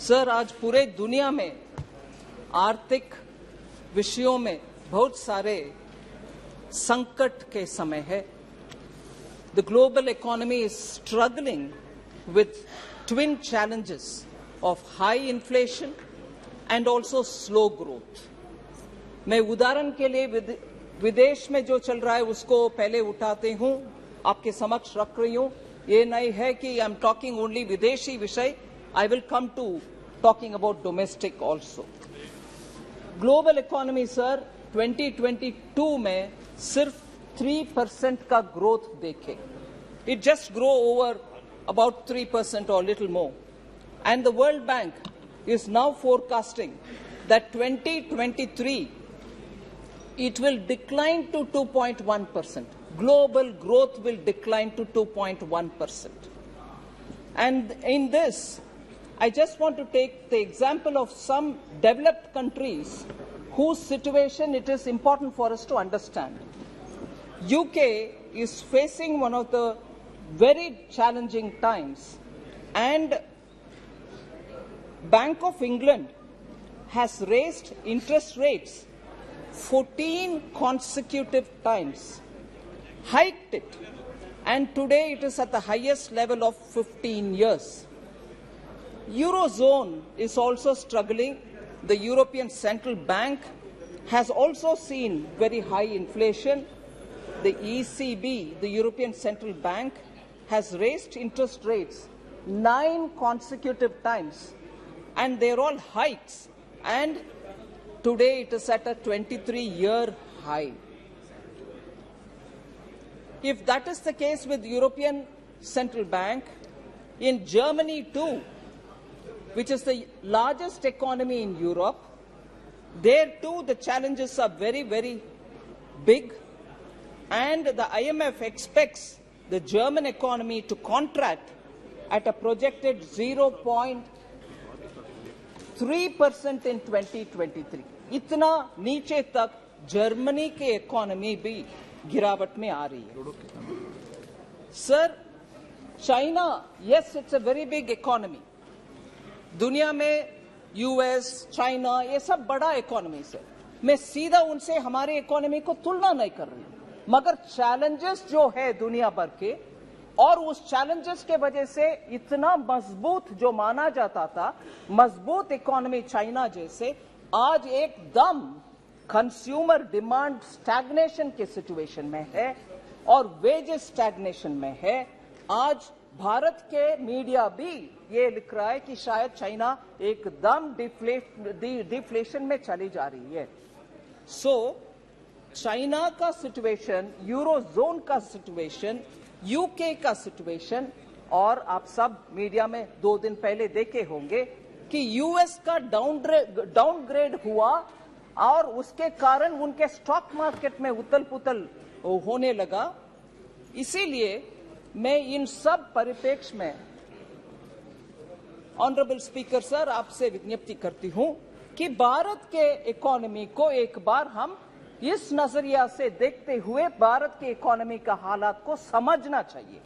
Sir, आज पूरे दुनिया में आर्थिक विषयों में बहुत सारे संकट के समय है. The global economy is struggling with twin challenges of high inflation and also slow growth. मैं उदाहरण के लिए विदेश में जो चल रहा है उसको पहले उठाते हूं, आपके समक्ष रख रही हूं. ये नहीं है कि आई एम टॉकिंग ओनली विदेशी विषय. I will come to talking about domestic also. Global economy, sir, 2022 में सिर्फ 3% का growth देखे. It just grow over about 3% or little more. And the World Bank is now forecasting that 2023 it will decline to 2.1%. Global growth will decline to 2.1%. And in this, I just want to take the example of some developed countries whose situation it is important for us to understand. UK is facing one of the very challenging times, and Bank of England has raised interest rates 14 consecutive times, hiked it, and today it is at the highest level of 15 years. Eurozone is also struggling. The European Central Bank has also seen very high inflation. The ECB, the European Central Bank, has raised interest rates 9 consecutive times, and they're all hikes, and today it is at a 23-year high. If that is the case with European Central Bank, in Germany too, which is the largest economy in Europe, there too the challenges are very, very big, and the IMF expects the German economy to contract at a projected 0.3% in 2023. इतना नीचे तक Germany के economy भी गिरावट में आ रही है. Sir, China, yes, it's a very big economy. दुनिया में यूएस, चाइना, ये सब बड़ा इकोनॉमी है. मैं सीधा उनसे हमारी इकोनॉमी को तुलना नहीं कर रही हूं, मगर चैलेंजेस जो है दुनिया भर के, और उस चैलेंजेस के वजह से इतना मजबूत जो माना जाता था, मजबूत इकोनॉमी चाइना जैसे, आज एकदम कंज्यूमर डिमांड स्टैग्नेशन के सिचुएशन में है और वेजेस स्टैग्नेशन में है. आज भारत के मीडिया भी ये लिख रहा है कि शायद चाइना एकदम डिफ्लेशन में चली जा रही है. सो चाइना का सिचुएशन, यूरोजोन का सिचुएशन, यूके का सिचुएशन, और आप सब मीडिया में 2 दिन पहले देखे होंगे कि यूएस का डाउनग्रेड हुआ और उसके कारण उनके स्टॉक मार्केट में उथल पुथल होने लगा. इसीलिए मैं इन सब परिप्रेक्ष्य में ऑनरेबल स्पीकर सर आपसे विज्ञप्ति करती हूं कि भारत के इकोनॉमी को एक बार हम इस नजरिया से देखते हुए भारत के इकोनॉमी का हालात को समझना चाहिए.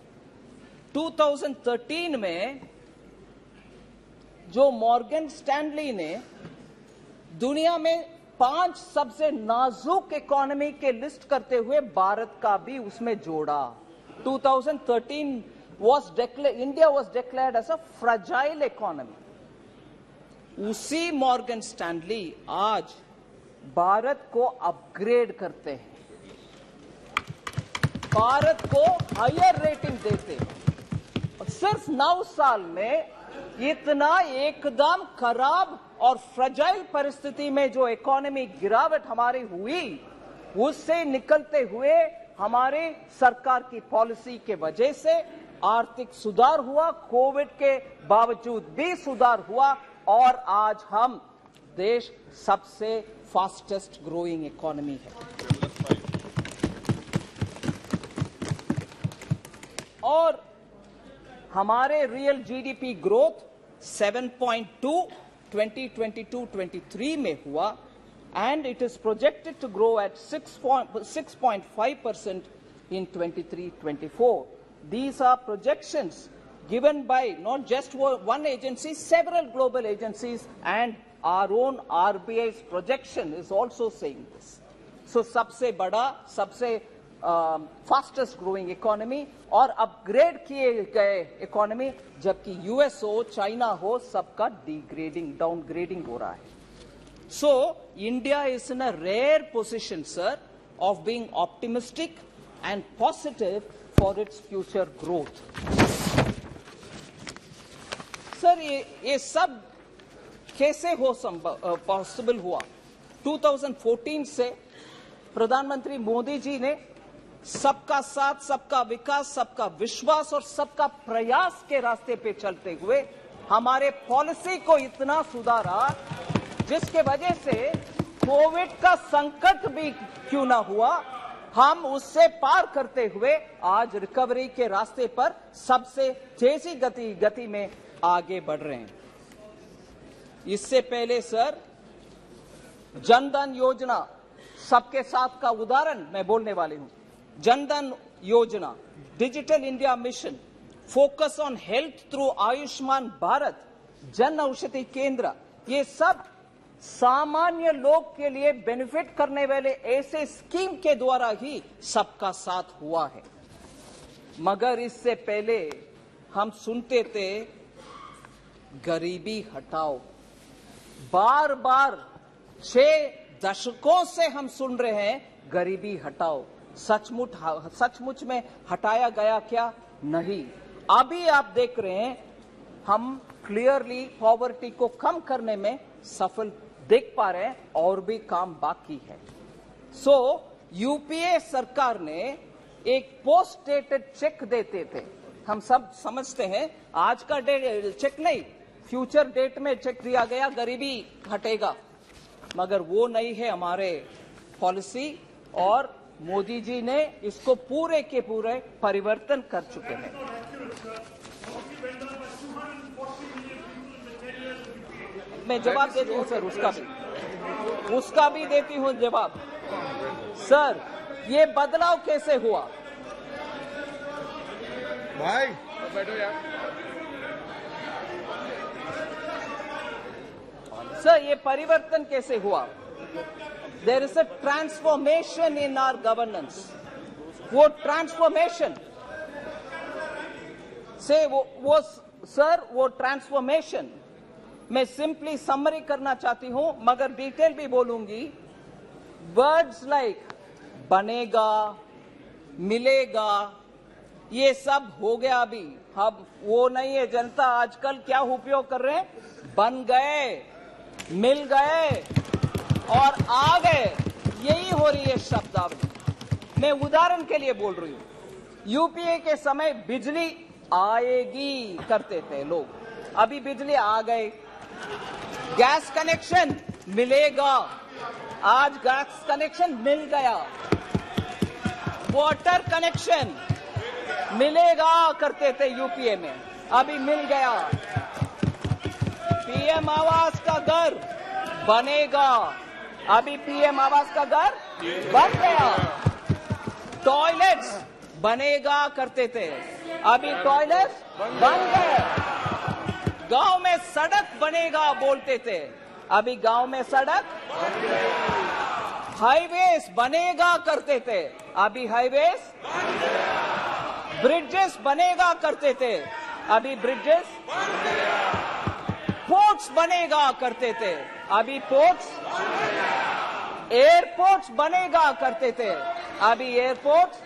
2013 में जो मॉर्गन स्टैनली ने दुनिया में 5 सबसे नाजुक इकोनॉमी के लिस्ट करते हुए भारत का भी उसमें जोड़ा. 2013 India was declared as a fragile economy. उसी मॉर्गन स्टैनली आज भारत को अपग्रेड करते हैं, भारत को हायर रेटिंग देते हैं. सिर्फ 9 साल में इतना एकदम खराब और फ्रजाइल परिस्थिति में जो इकोनॉमी गिरावट हमारी हुई, उससे निकलते हुए हमारे सरकार की पॉलिसी के वजह से आर्थिक सुधार हुआ, कोविड के बावजूद भी सुधार हुआ, और आज हम देश सबसे फास्टेस्ट ग्रोइंग इकोनॉमी है. और हमारे रियल जीडीपी ग्रोथ 7.2 2022-23 में हुआ, and it is projected to grow at 6.5% in 23-24. These are projections given by not just one agency, several global agencies, and our own RBI's projection is also saying this. So सबसे बड़ा, सबसे fastest growing economy और upgrade किए गए economy, जबकि US हो, China हो, सबका डिग्रेडिंग, डाउनग्रेडिंग हो रहा है. So India is in a rare position, sir, of being optimistic and positive for its future growth. Sir ये सब कैसे हो पॉसिबल हुआ? 2014 से प्रधानमंत्री मोदी जी ने सबका साथ, सबका विकास, सबका विश्वास और सबका प्रयास के रास्ते पे चलते हुए हमारे पॉलिसी को इतना सुधारा, जिसके वजह से कोविड का संकट भी क्यों ना हुआ, हम उससे पार करते हुए आज रिकवरी के रास्ते पर सबसे तेजी गति में आगे बढ़ रहे हैं. इससे पहले सर, जनधन योजना सबके साथ का उदाहरण मैं बोलने वाली हूं. जनधन योजना, digital India mission, focus on health through Ayushman Bharat, Jan Aushadhi केंद्र, ये सब सामान्य लोग के लिए बेनिफिट करने वाले ऐसे स्कीम के द्वारा ही सबका साथ हुआ है. मगर इससे पहले हम सुनते थे गरीबी हटाओ. बार बार 6 दशकों से हम सुन रहे हैं गरीबी हटाओ. सचमुच में हटाया गया क्या? नहीं. अभी आप देख रहे हैं हम क्लियरली पॉवर्टी को कम करने में सफल देख पा रहे हैं, और भी काम बाकी है. सो यूपीए सरकार ने एक पोस्ट डेटेड चेक देते थे. हम सब समझते हैं आज का चेक नहीं, फ्यूचर डेट में चेक दिया गया, गरीबी हटेगा. मगर वो नहीं है हमारे पॉलिसी, और मोदी जी ने इसको पूरे के पूरे परिवर्तन कर चुके हैं. मैं जवाब देती हूं सर, उसका भी देती हूं जवाब. सर, ये बदलाव कैसे हुआ? भाई बैठो यार. सर, ये परिवर्तन कैसे हुआ? There is a transformation in our governance. वो ट्रांसफॉर्मेशन से वो ट्रांसफॉर्मेशन मैं सिंपली समरी करना चाहती हूं, मगर डिटेल भी बोलूंगी. वर्ड्स लाइक बनेगा, मिलेगा, ये सब हो गया. अभी अब वो नहीं है. जनता आजकल क्या उपयोग कर रहे हैं? बन गए, मिल गए और आ गए, यही हो रही है शब्दावली. मैं उदाहरण के लिए बोल रही हूं. यूपीए के समय बिजली आएगी करते थे लोग, अभी बिजली आ गए. गैस कनेक्शन मिलेगा, आज गैस कनेक्शन मिल गया. वाटर कनेक्शन मिलेगा करते थे यूपीए में, अभी मिल गया. पीएम आवास का घर बनेगा, अभी पीएम आवास का घर बन गया. टॉयलेट्स बनेगा करते थे, अभी टॉयलेट्स बन गए. गांव में सड़क बनेगा बोलते थे, अभी गांव में सड़क. हाईवेज बनेगा करते थे, अभी हाईवेज. ब्रिजेस बनेगा करते थे, अभी ब्रिजेस. पोर्ट्स बनेगा करते थे, अभी पोर्ट्स. एयरपोर्ट्स बनेगा करते थे, अभी एयरपोर्ट्स.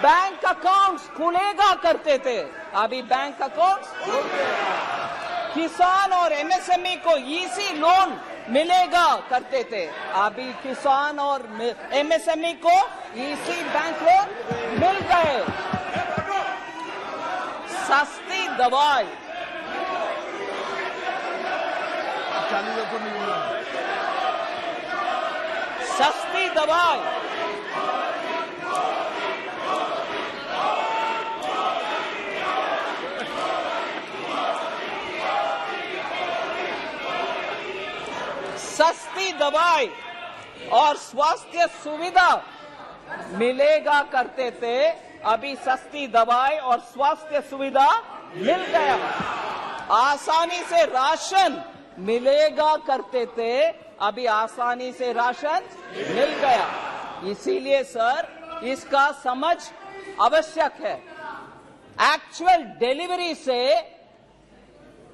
बैंक अकाउंट्स खुलेगा करते थे, अभी बैंक अकाउंट्स. किसान और एमएसएमई को इजी लोन मिलेगा करते थे, अभी किसान और एमएसएमई को इजी बैंक लोन मिल गए. सस्ती दवाई, सस्ती दवाई, सस्ती दवाई और स्वास्थ्य सुविधा मिलेगा करते थे, अभी सस्ती दवाई और स्वास्थ्य सुविधा मिल गया। आसानी से राशन मिलेगा करते थे, अभी आसानी से राशन मिल गया। इसीलिए सर इसका समझ आवश्यक है। एक्चुअल डिलीवरी से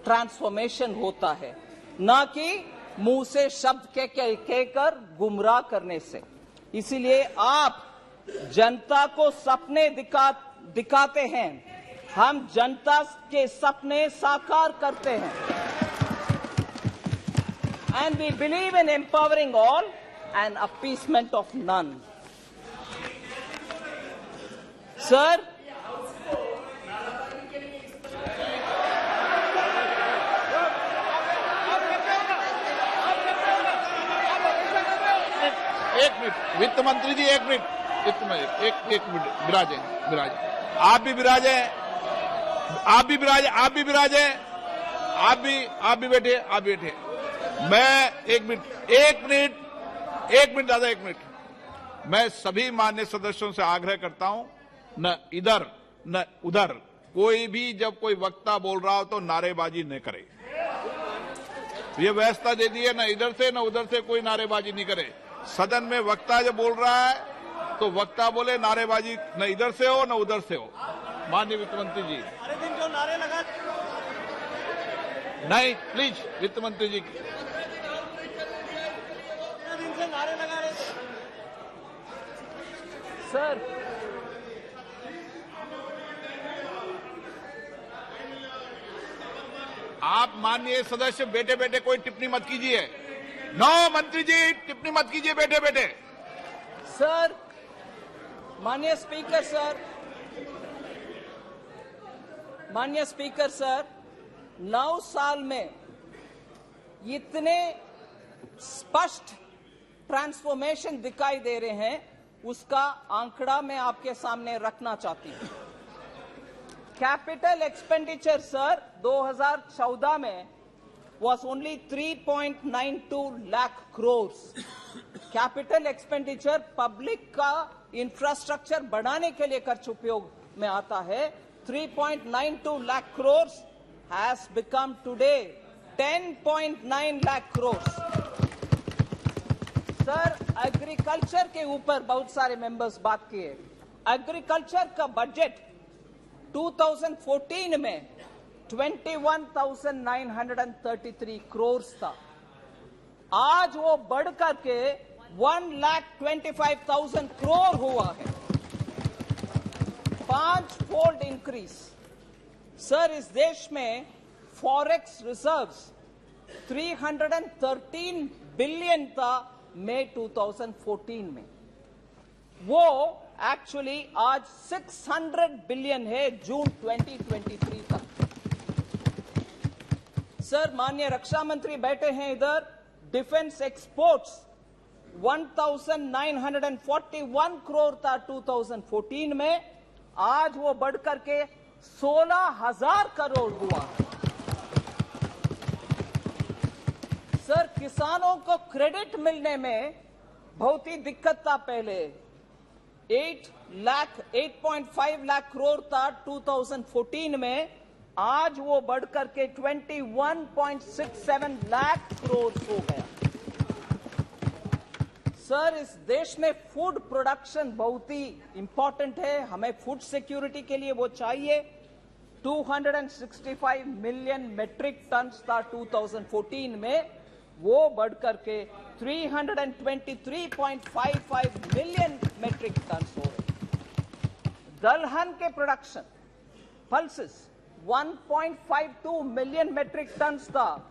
ट्रांसफॉर्मेशन होता है, ना कि मुंह से शब्द कहकर गुमराह करने से। इसीलिए आप जनता को सपने दिखाते हैं, हम जनता के सपने साकार करते हैं। And we believe in empowering all and appeasement of none. Sir, एक मिनट वित्त मंत्री जी, एक मिनट एक मिनट विराजे। आप भी विराजे, आप भी बैठे। मैं एक मिनट मैं सभी मान्य सदस्यों से आग्रह करता हूं, न इधर न उधर कोई भी जब कोई वक्ता बोल रहा हो तो नारेबाजी न करे। ये व्यवस्था दे दी है, न इधर से न उधर से कोई नारेबाजी नहीं करे। सदन में वक्ता जब बोल रहा है तो वक्ता बोले, नारेबाजी न इधर से हो न उधर से हो। माननीय वित्त मंत्री जी, सारे दिन जो नारे लगा, नहीं प्लीज वित्त मंत्री जी, दिन से नारे लगा रहे थे सर। आप माननीय सदस्य बैठे बैठे कोई टिप्पणी मत कीजिए। नो मंत्री जी, टिप्पणी मत कीजिए बैठे बैठे। सर, माननीय स्पीकर सर, 9 साल में इतने स्पष्ट ट्रांसफॉर्मेशन दिखाई दे रहे हैं, उसका आंकड़ा मैं आपके सामने रखना चाहती हूं। कैपिटल एक्सपेंडिचर सर 2014 में was only 3.92 lakh crores. Capital expenditure public का इंफ्रास्ट्रक्चर बढ़ाने के लिए खर्च उपयोग में आता है। 3.92 lakh crores has become today 10.9 lakh crores. Sir, agriculture के ऊपर बहुत सारे मेंबर्स बात किए। एग्रीकल्चर का बजट 2014 में 21,933 करोड़ था। आज वो बढ़कर के 1,25,000 करोड़ हुआ है, 5-fold इंक्रीज। सर, इस देश में फॉरेक्स रिजर्व्स 313 बिलियन था मई 2014 में, वो एक्चुअली आज 600 बिलियन है जून 2023 तक। सर, माननीय रक्षा मंत्री बैठे हैं इधर। डिफेंस एक्सपोर्ट्स 1,941 करोड़ था 2014 में, आज वो बढ़कर के 16,000 करोड़ हुआ। सर, किसानों को क्रेडिट मिलने में बहुत ही दिक्कत था पहले। 8.5 लाख करोड़ था 2014 में, आज वो बढ़कर के 21.67 लाख करोड़ हो गया। सर, इस देश में फूड प्रोडक्शन बहुत ही इंपॉर्टेंट है, हमें फूड सिक्योरिटी के लिए वो चाहिए। 265 मिलियन मेट्रिक टन था 2014 में, वो बढ़कर के 323.55 मिलियन मेट्रिक टन हो रहे। दलहन के production pulses 1.52 million metric tonne था,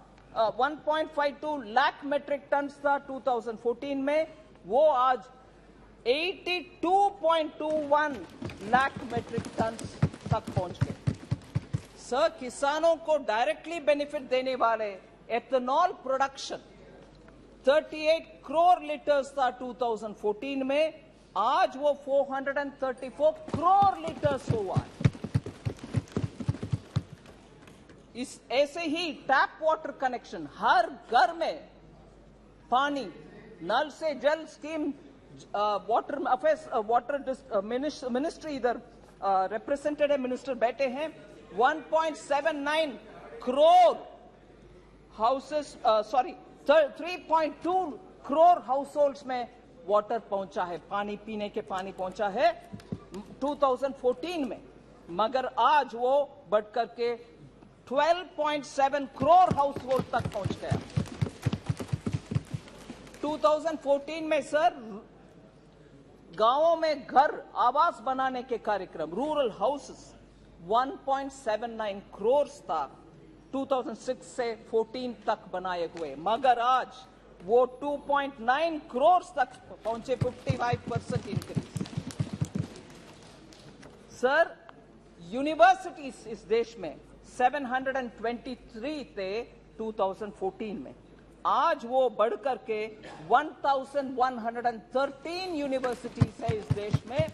1.52 लाख मेट्रिक टन था 2014 में, वो आज 82.21 लाख मेट्रिक टन तक पहुंच गए। सर, किसानों को डायरेक्टली बेनिफिट देने वाले एथेनॉल प्रोडक्शन 38 करोड़ लीटर्स था 2014 में, आज वो 434 करोड़ लीटर्स हुआ है। इस ऐसे ही टैप वाटर कनेक्शन हर घर में पानी, नल से जल scheme, water affairs, water ministry इधर रिप्रेजेंटेटिव मिनिस्टर बैठे हैं, 1.79 crore houses 3.2 crore house holds में वाटर पहुंचा है, पानी पीने के पानी पहुंचा है 2014 में, मगर आज वो बढ़कर के 12.7 करोड़ हाउस होल्ड तक पहुंच गया। 2014 में सर गांवों में घर आवास बनाने के कार्यक्रम रूरल हाउसेस 1.79 करोड़ था 2006 से 14 तक बनाए हुए, मगर आज वो 2.9 करोड़ तक पहुंचे, 55% इंक्रीज। सर यूनिवर्सिटीज इस देश में 723 थे 2014 में, आज वो बढ़कर के 1113 यूनिवर्सिटीज है इस देश में,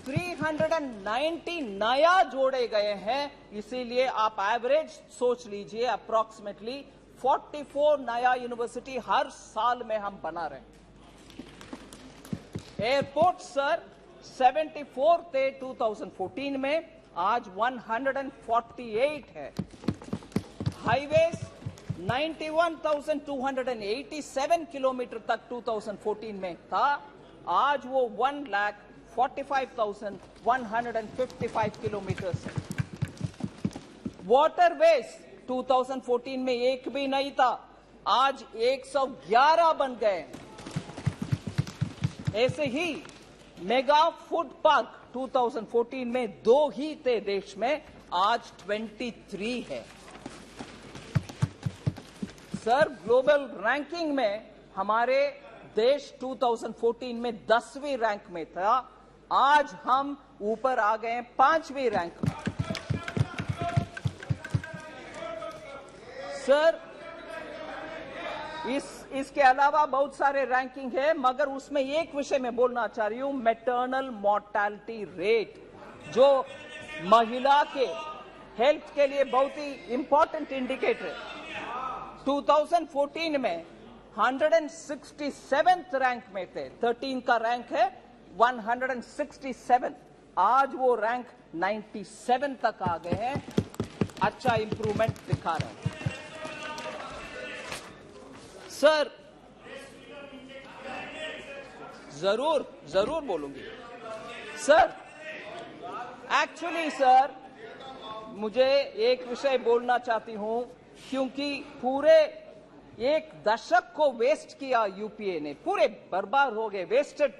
390 नया जोड़े गए हैं, इसीलिए आप एवरेज सोच लीजिए अप्रोक्सीमेटली 44 नया यूनिवर्सिटी हर साल में हम बना रहे हैं। एयरपोर्ट सर 74 थे 2014 में, आज 148 है। हाईवेज 91,287 किलोमीटर तक 2014 में था, आज वो 1,45,155 किलोमीटर है। वाटरवेज 2014 में एक भी नहीं था, आज 111 बन गए। ऐसे ही मेगा फूड पार्क 2014 में 2 ही थे देश में, आज 23 है। सर ग्लोबल रैंकिंग में हमारे देश 2014 में 10वीं रैंक में था, आज हम ऊपर आ गए 5वीं रैंक में। सर इसके अलावा बहुत सारे रैंकिंग है, मगर उसमें एक विषय में बोलना चाह रही हूं, मैटरनल मोर्टेलिटी रेट, जो महिला के हेल्थ के लिए बहुत ही इंपॉर्टेंट इंडिकेटर है। 2014 में 167th रैंक में थे, 13 का रैंक है 167, आज वो रैंक 97 तक आ गए हैं, अच्छा इंप्रूवमेंट दिखा रहे हैं। सर जरूर बोलूंगी सर। एक्चुअली सर मुझे एक विषय बोलना चाहती हूं, क्योंकि पूरे एक दशक को वेस्ट किया यूपीए ने, पूरे बर्बाद हो गए, वेस्टेड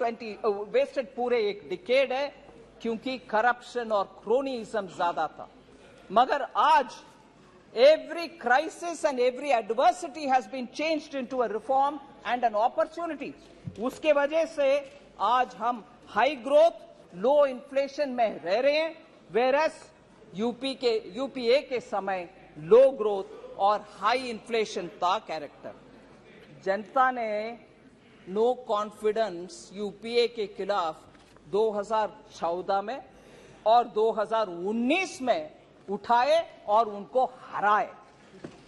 पूरे एक डिकेड है, क्योंकि करप्शन और क्रोनीइज्म ज्यादा था। मगर आज every crisis and every adversity has been changed into a reform and an opportunity. उसके वजह से आज हम हाई ग्रोथ लो इन्फ्लेशन में रह रहे हैं, whereas यूपीए के समय लो ग्रोथ और हाई इन्फ्लेशन था कैरेक्टर। जनता ने नो कॉन्फिडेंस यूपीए के खिलाफ 2014 में और 2019 में उठाए और उनको हराए।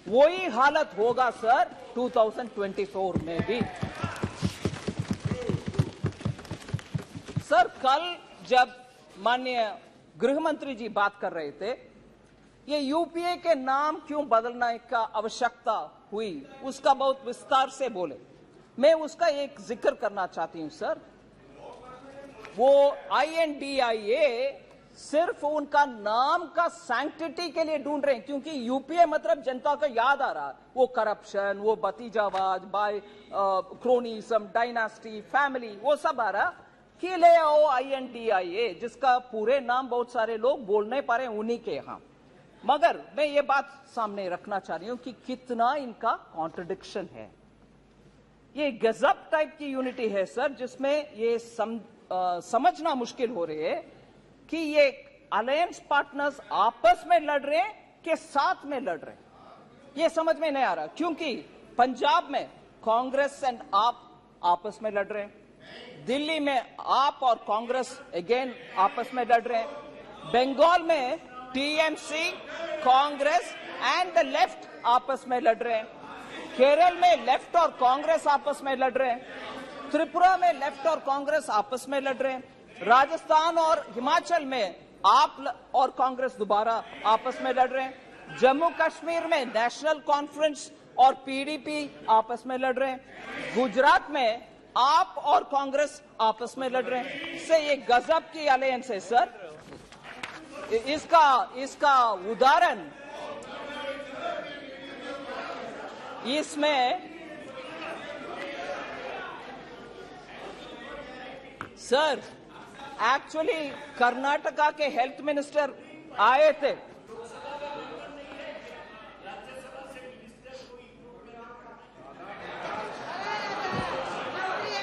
वही हालत होगा सर 2024 में भी। सर कल जब माननीय गृह मंत्री जी बात कर रहे थे, ये यूपीए के नाम क्यों बदलने का आवश्यकता हुई, उसका बहुत विस्तार से बोले। मैं उसका एक जिक्र करना चाहती हूं सर। वो INDIA सिर्फ उनका नाम का सैंक्टिटी के लिए ढूंढ रहे हैं, क्योंकि यूपीए मतलब जनता को याद आ रहा, वो करप्शन, वो भतीजावाद, बाय क्रोनिज्म, डायनास्टी, फैमिली, वो सब आ रहा कि ले आओ INDIA, जिसका पूरे नाम बहुत सारे लोग बोल नहीं पा रहे उन्हीं के यहां। मगर मैं ये बात सामने रखना चाह रही हूं कि कितना इनका कॉन्ट्रडिक्शन है। ये गजब टाइप की यूनिटी है सर, जिसमें ये समझना मुश्किल हो रही है कि ये अलायंस पार्टनर्स आपस में लड़ रहे हैं कि साथ में लड़ रहे हैं, ये समझ में नहीं आ रहा। क्योंकि पंजाब में कांग्रेस एंड आप आपस में लड़ रहे हैं, दिल्ली में आप और कांग्रेस अगेन आपस में लड़ रहे हैं, बंगाल में TMC, Congress and the left आपस में लड़ रहे हैं, केरल में लेफ्ट और कांग्रेस आपस में लड़ रहे हैं, त्रिपुरा में लेफ्ट और कांग्रेस आपस में लड़ रहे हैं, राजस्थान और हिमाचल में आप और कांग्रेस दोबारा आपस में लड़ रहे हैं। जम्मू कश्मीर में नेशनल कॉन्फ्रेंस और पीडीपी आपस में लड़ रहे हैं। गुजरात में आप और कांग्रेस आपस में लड़ रहे हैं। इससे ये गजब की अलायंस है सर। इसका उदाहरण इसमें सर एक्चुअली कर्नाटका के हेल्थ मिनिस्टर आए थे।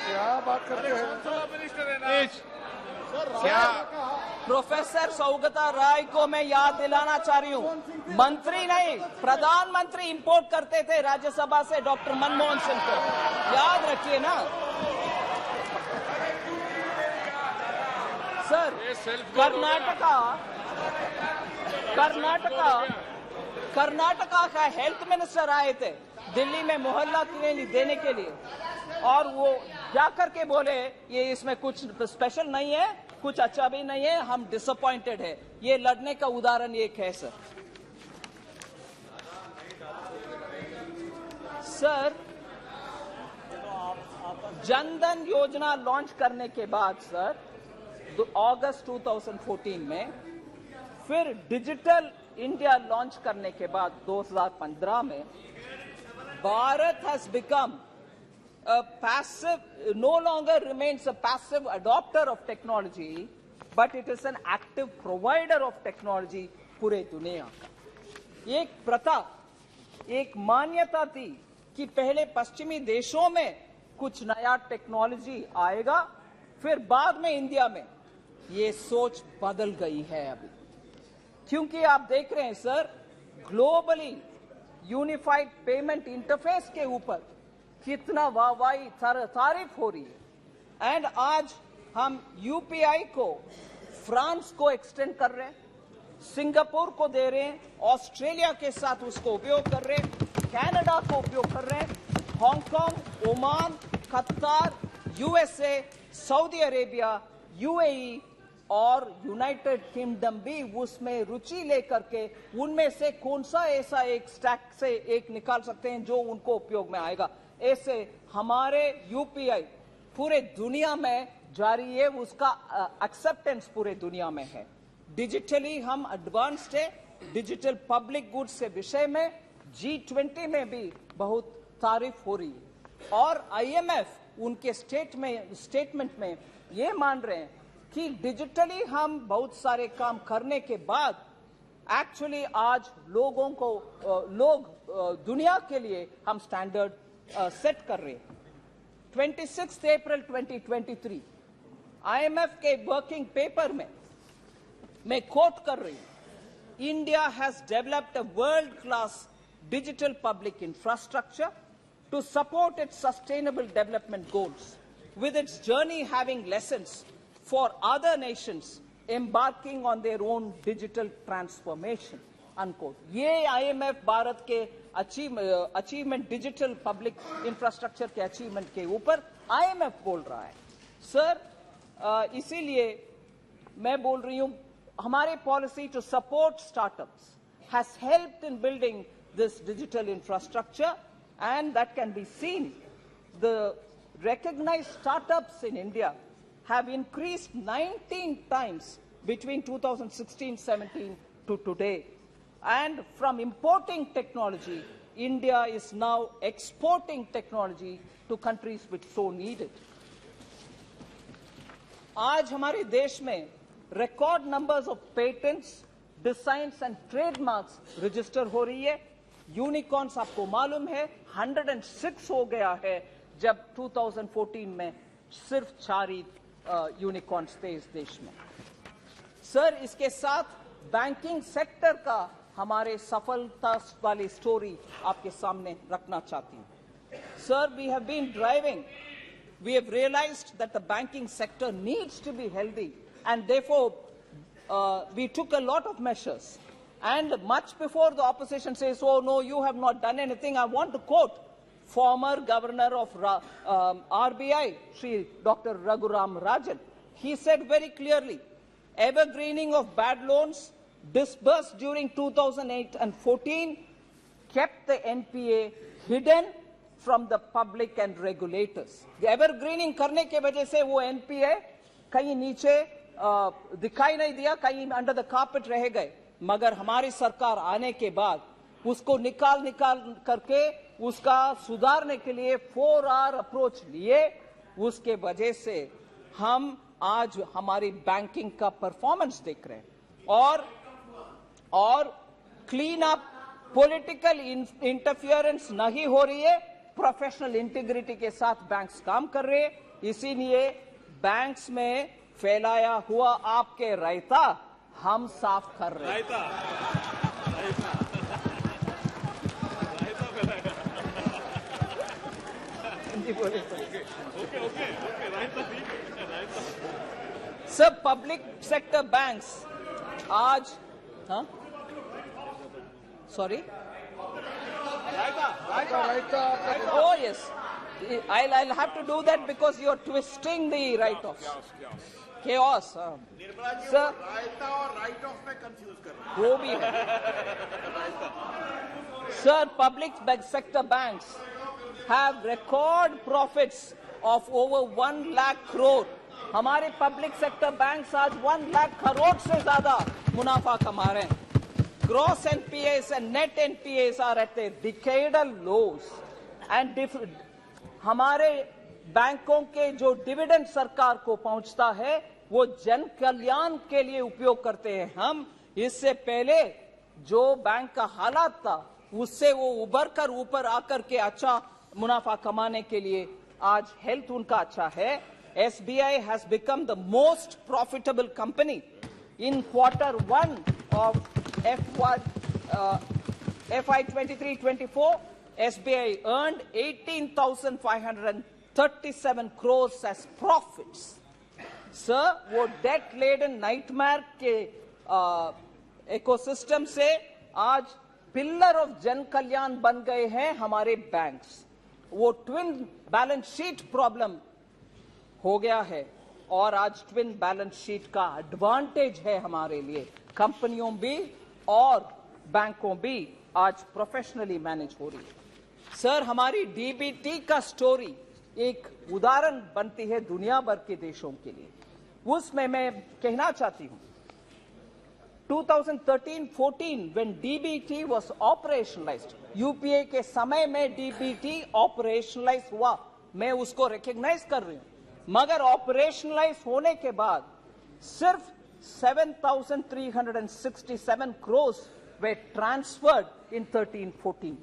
क्या बात करते हैं? क्या प्रोफेसर सौगता राय को मैं याद दिलाना चाह रही हूँ, मंत्री नहीं प्रधानमंत्री इंपोर्ट करते थे राज्यसभा से डॉक्टर मनमोहन सिंह को, याद रखिए ना सर। कर्नाटका का हेल्थ मिनिस्टर आए थे दिल्ली में मोहल्ला क्लिनिक देने के लिए, और वो जाकर के बोले ये इसमें कुछ स्पेशल नहीं है, कुछ अच्छा भी नहीं है, हम डिसअपॉइंटेड है। ये लड़ने का उदाहरण एक है सर। सर जनधन योजना लॉन्च करने के बाद सर अगस्त 2014 में, फिर डिजिटल इंडिया लॉन्च करने के बाद 2015 में, Bharat has become a passive, no longer remains a passive adopter of technology, but it is an active provider of technology पूरे दुनिया का। एक प्रथा, एक मान्यता थी कि पहले पश्चिमी देशों में कुछ नया टेक्नोलॉजी आएगा, फिर बाद में इंडिया में। ये सोच बदल गई है अभी, क्योंकि आप देख रहे हैं sir globally unified payment interface के ऊपर कितना वाहवाही तारीफ हो रही है। एंड आज हम यूपीआई को फ्रांस को एक्सटेंड कर रहे हैं, सिंगापुर को दे रहे हैं, ऑस्ट्रेलिया के साथ उसको उपयोग कर रहे हैं, कनाडा को उपयोग कर रहे हैं, हांगकांग, ओमान, कतार, यूएसए, सऊदी अरेबिया, यूएई और यूनाइटेड किंगडम भी उसमें रुचि लेकर के उनमें से कौन सा ऐसा एक स्टैक से एक निकाल सकते हैं जो उनको उपयोग में आएगा। ऐसे हमारे यूपीआई पूरे दुनिया में जारी है, उसका एक्सेप्टेंस पूरे दुनिया में है। डिजिटली हम एडवांस्ड है। डिजिटल पब्लिक गुड्स के विषय में G20 में भी बहुत तारीफ हो रही है, और IMF उनके स्टेटमेंट में ये मान रहे हैं कि डिजिटली हम बहुत सारे काम करने के बाद एक्चुअली आज लोग दुनिया के लिए हम स्टैंडर्ड सेट कर रहे हैं। 26 अप्रैल 2023 IMF के वर्किंग पेपर में मैं कोट कर रही हूं, India has developed a world class digital public infrastructure to support its sustainable development goals, with its journey having lessons for other nations embarking on their own digital transformation, unquote. ये IMF Bharat के achievement digital public infrastructure के achievement के ऊपर IMF बोल रहा है sir. इसीलिए मैं बोल रही हूं, हमारी policy to support startups has helped in building this digital infrastructure, and that can be seen. The recognized startups in India have increased 19 times between 2016-17 to today. And from importing technology, India is now exporting technology to countries which so need it. आज हमारे देश में record numbers of patents, designs and trademarks register हो रही है। Unicorns आपको मालूम है 106 हो गया है, जब 2014 में सिर्फ 4 ही यूनिकॉर्न्स थे इस देश में। सर, इसके साथ बैंकिंग सेक्टर का हमारे सफलता वाली स्टोरी आपके सामने रखना चाहती हूं। Sir, we have been driving, we have realized that the banking sector needs to be healthy, and therefore we took a lot of measures. And much before the opposition says, oh no, you have not done anything, I want to quote former governor of RBI, Shri Dr. Raghuram Rajan, he said very clearly, evergreening of bad loans disbursed during 2008 and 14 kept the NPA hidden from the public and regulators. Evergreening करने के वजह से वो NPA कहीं नीचे दिखाई नहीं दिया, कहीं अंडर द कार्पेट रह गए, मगर हमारी सरकार आने के बाद उसको निकाल करके उसका सुधारने के लिए 4R अप्रोच लिए। उसके वजह से हम आज हमारी बैंकिंग का परफॉर्मेंस देख रहे हैं और क्लीन अप, पॉलिटिकल इंटरफियरेंस नहीं हो रही है, प्रोफेशनल इंटीग्रिटी के साथ बैंक्स काम कर रहे हैं। इसीलिए बैंक्स में फैलाया हुआ आपके रायता हम साफ कर रहे हैं। सब पब्लिक सेक्टर बैंक्स आज sorry oh yes, I'll have to do that because you're twisting the write-offs. Chaos. Sir, रायता और राइट ऑफ में कंफ्यूज कर रहे हैं। वो भी है। Sir, public sector banks have record profits of over 1 lakh crore. हमारे पब्लिक सेक्टर बैंक्स आज 1 लाख करोड़ से ज्यादा मुनाफा कमा रहे हैं। Gross NPAs and net NPAs are at a decadal lows. And हमारे बैंकों के जो डिविडेंड सरकार को पहुंचता है वो जन कल्याण के लिए उपयोग करते हैं हम। इससे पहले जो बैंक का हालात था उससे वो उभर कर ऊपर आकर के अच्छा मुनाफा कमाने के लिए आज हेल्थ उनका अच्छा है। SBI has become the most profitable company in Q1 of FY 23-24. SBI earned 18,537 crores as profits. Sir, वो डेट लेडन नाइटमेयर के इकोसिस्टम से आज पिलर ऑफ जन कल्याण बन गए हैं हमारे बैंक्स। वो ट्विन बैलेंस शीट प्रॉब्लम हो गया है और आज ट्विन बैलेंस शीट का एडवांटेज है हमारे लिए। कंपनियों भी और बैंकों भी आज प्रोफेशनली मैनेज हो रही है। सर, हमारी डीबीटी का स्टोरी एक उदाहरण बनती है दुनिया भर के देशों के लिए। उसमें मैं कहना चाहती हूं 2013-14 when DBT was operationalized, UPA के समय में डीबीटी ऑपरेशनलाइज हुआ, मैं उसको रिकॉग्नाइज कर रही हूं, मगर ऑपरेशनलाइज होने के बाद सिर्फ 7,367 crores were transferred in 13-14.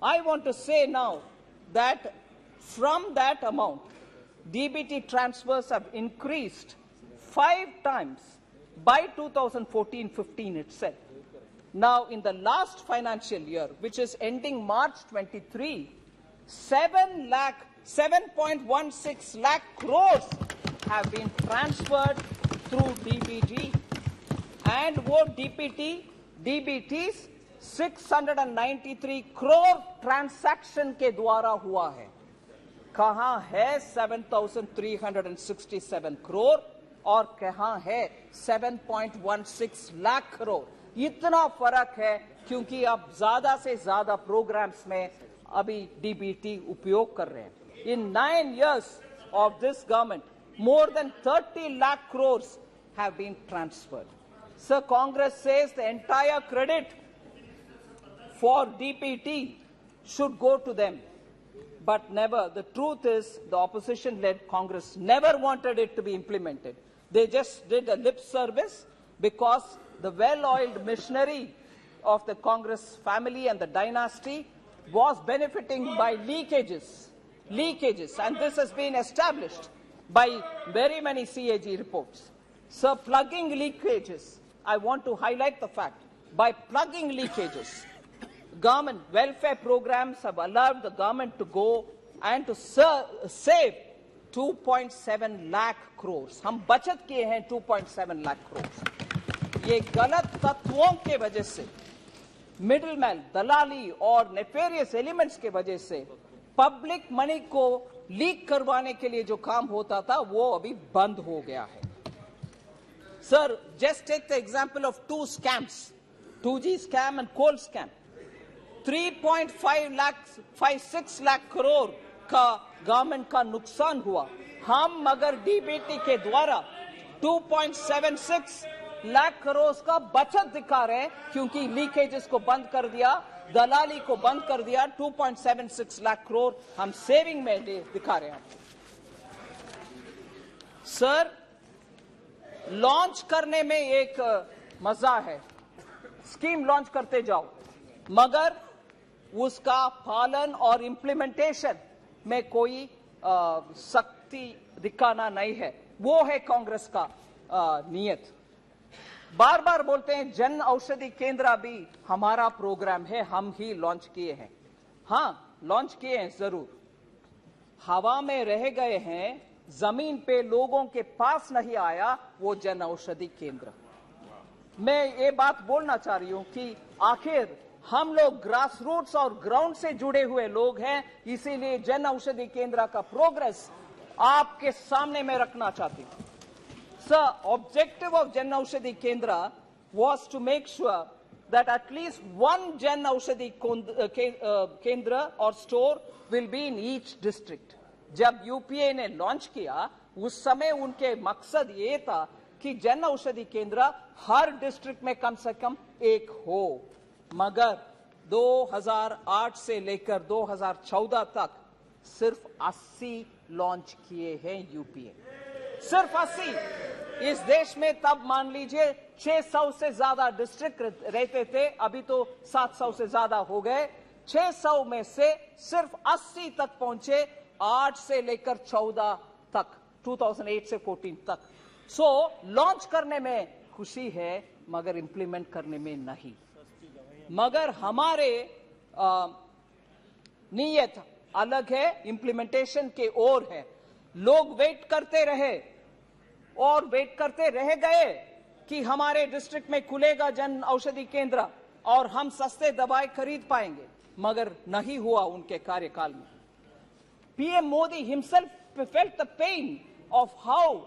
I want to say now that from that amount, DBT transfers have increased 5 times by 2014-15 itself. Now, in the last financial year, which is ending March 23, 7.16 lakh crores have been transferred through DBT, and what DBT's 693 crore transaction के द्वारा हुआ है। कहां है 7,367 crore और कहां है 7.16 लाख करोड़? इतना फर्क है क्योंकि अब ज्यादा से ज्यादा प्रोग्राम्स में अभी डीबीटी उपयोग कर रहे हैं। In 9 years of this government, more than 30 lakh crores have been transferred. Sir, Congress says the entire credit for DPT should go to them. But never. The truth is, the opposition-led Congress never wanted it to be implemented. They just did a lip service because the well-oiled machinery of the Congress family and the dynasty was benefiting by leakages, and this has been established by very many CAG reports. So, plugging leakages, I want to highlight the fact, by plugging leakages, government welfare programs have allowed the government to go and to save 2.7 lakh crores. हम बचत किए हैं 2.7 lakh crores. ये गलत तत्वों के वजह से, मिडलमैन, दलाली और नेफेरियस एलिमेंट्स के वजह से पब्लिक मनी को लीक करवाने के लिए जो काम होता था वो अभी बंद हो गया है। Sir, just take the example of two scams, 2G scam and coal scam. 3.56 lakh crore का गवर्नमेंट का नुकसान हुआ। हम मगर डीबीटी के द्वारा 2.76 लाख करोड़ का बचत दिखा रहे हैं, क्योंकि लीकेजेस को बंद कर दिया, दलाली को बंद कर दिया। 2.76 लाख करोड़ हम सेविंग में दिखा रहे हैं। सर, लॉन्च करने में एक मजा है, स्कीम लॉन्च करते जाओ, मगर उसका पालन और इंप्लीमेंटेशन में कोई सख्ती दिखाना नहीं है। वो है कांग्रेस का नियत। बार बार बोलते हैं जन औषधि केंद्र भी हमारा प्रोग्राम है, हम ही लॉन्च किए हैं। हाँ, लॉन्च किए हैं जरूर, हवा में रह गए हैं, जमीन पे लोगों के पास नहीं आया वो जन औषधि केंद्र। मैं ये बात बोलना चाह रही हूं कि आखिर हम लोग ग्रास रूट्स और ग्राउंड से जुड़े हुए लोग हैं, इसीलिए जन औषधि केंद्र का प्रोग्रेस आपके सामने मैं रखना चाहती हूं। Sir, objective of Jan Aushadhi Kendra was to make sure that at least one Jan Aushadhi Kendra or store will be in each district. जब यूपीए ने लॉन्च किया उस समय उनके मकसद ये था कि जन औषधि केंद्र हर डिस्ट्रिक्ट में कम से कम एक हो, मगर 2008 से लेकर 2014 तक सिर्फ 80 लॉन्च किए हैं यूपीए, सिर्फ 80। इस देश में तब मान लीजिए 600 से ज्यादा डिस्ट्रिक्ट रहते थे, अभी तो 700 से ज्यादा हो गए। 600 में से सिर्फ 80 तक पहुंचे, 8 से लेकर 14 तक, 2008 से 14 तक। सो लॉन्च करने में खुशी है मगर इंप्लीमेंट करने में नहीं। मगर हमारे नीयत अलग है, इंप्लीमेंटेशन के ओर है। लोग वेट करते रहे और वेट करते रह गए कि हमारे डिस्ट्रिक्ट में खुलेगा जन औषधि केंद्र और हम सस्ते दवाई खरीद पाएंगे, मगर नहीं हुआ उनके कार्यकाल में। PM Modi himself felt the pain of how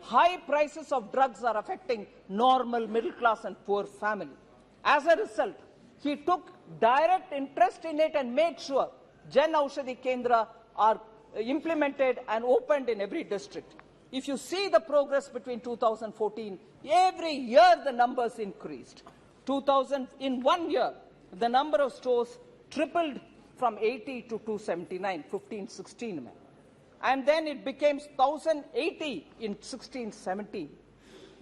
high prices of drugs are affecting normal middle class and poor family. As a result, he took direct interest in it and made sure Jan Aushadhi Kendra are implemented and opened in every district. If you see the progress between 2014, every year the numbers increased. In 1 year, the number of stores tripled from 80 to 279, 15-16 mein. And then it became 1,080 in 16-17.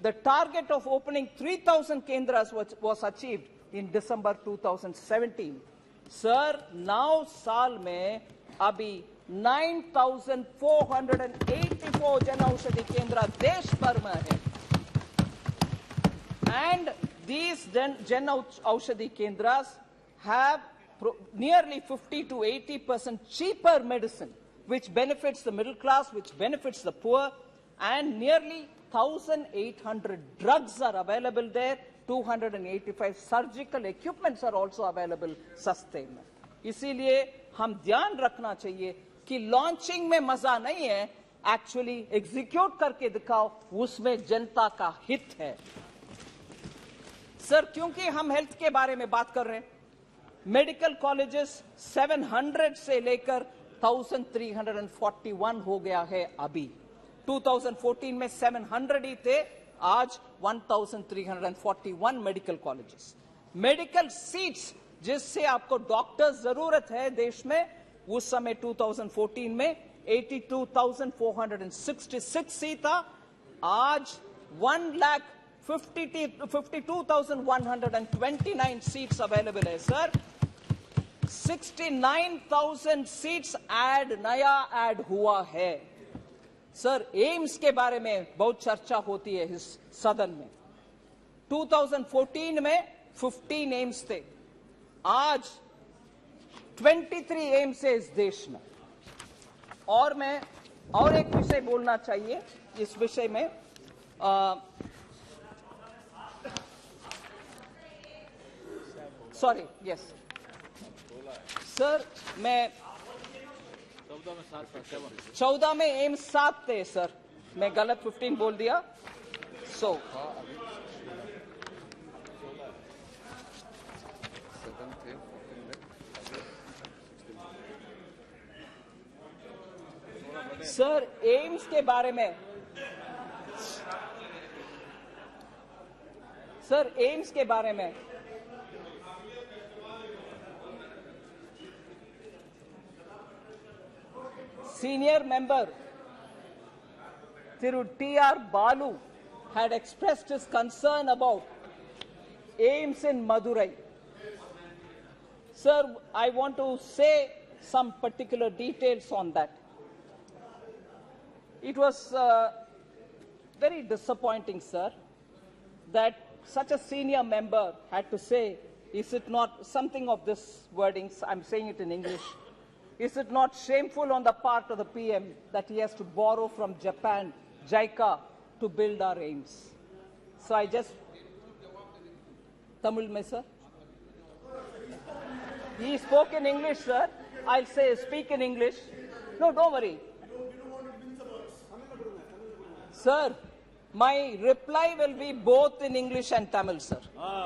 The target of opening 3,000 kendras was achieved in December 2017. Sir, now साल में अभी 9,484 जन औषधि केंद्र देश भर में है, and these Jan Aushadhi kendras have nearly 50 to 80% cheaper medicine, which benefits the middle class, which benefits the poor, and nearly 1,800 drugs are available there. 285 surgical equipments are also available सस्ते में। इसीलिए हम ध्यान रखना चाहिए कि लॉन्चिंग में मजा नहीं है, एक्चुअली एग्जीक्यूट करके दिखाओ, उसमें जनता का हित है। सर, क्योंकि हम हेल्थ के बारे में बात कर रहे हैं, मेडिकल कॉलेजेस 700 से लेकर 1,341 हो गया है अभी। 2014 में 700 ही थे, आज 1,341 मेडिकल कॉलेजेस। मेडिकल सीट्स जिससे आपको डॉक्टर्स जरूरत है देश में, उस समय 2014 में 82,466 सीट था, आज 1,52,129 सीट्स अवेलेबल है। सर, 69,000 सीट्स नया ऐड हुआ है। सर, एम्स के बारे में बहुत चर्चा होती है इस सदन में। 2014 में 15 एम्स थे, आज 23 एम्स है इस देश में। और मैं और एक विषय बोलना चाहिए इस विषय में, सॉरी, यस सर, मैं 14 में एम्स 7 थे सर, मैं गलत 15 बोल दिया. So सर एम्स के बारे में, सर एम्स के बारे में senior member Thiru T.R. Balu had expressed his concern about AIIMS in Madurai. Sir, I want to say some particular details on that. It was very disappointing, sir, that such a senior member had to say, is it not something of this wording, I'm saying it in English, is it not shameful on the part of the PM that he has to borrow from Japan, JICA, to build our AIIMS? So I just... Tamil mein, sir? He spoke in English, sir. I'll say, speak in English. No, don't worry. Sir, my reply will be both in English and Tamil, sir.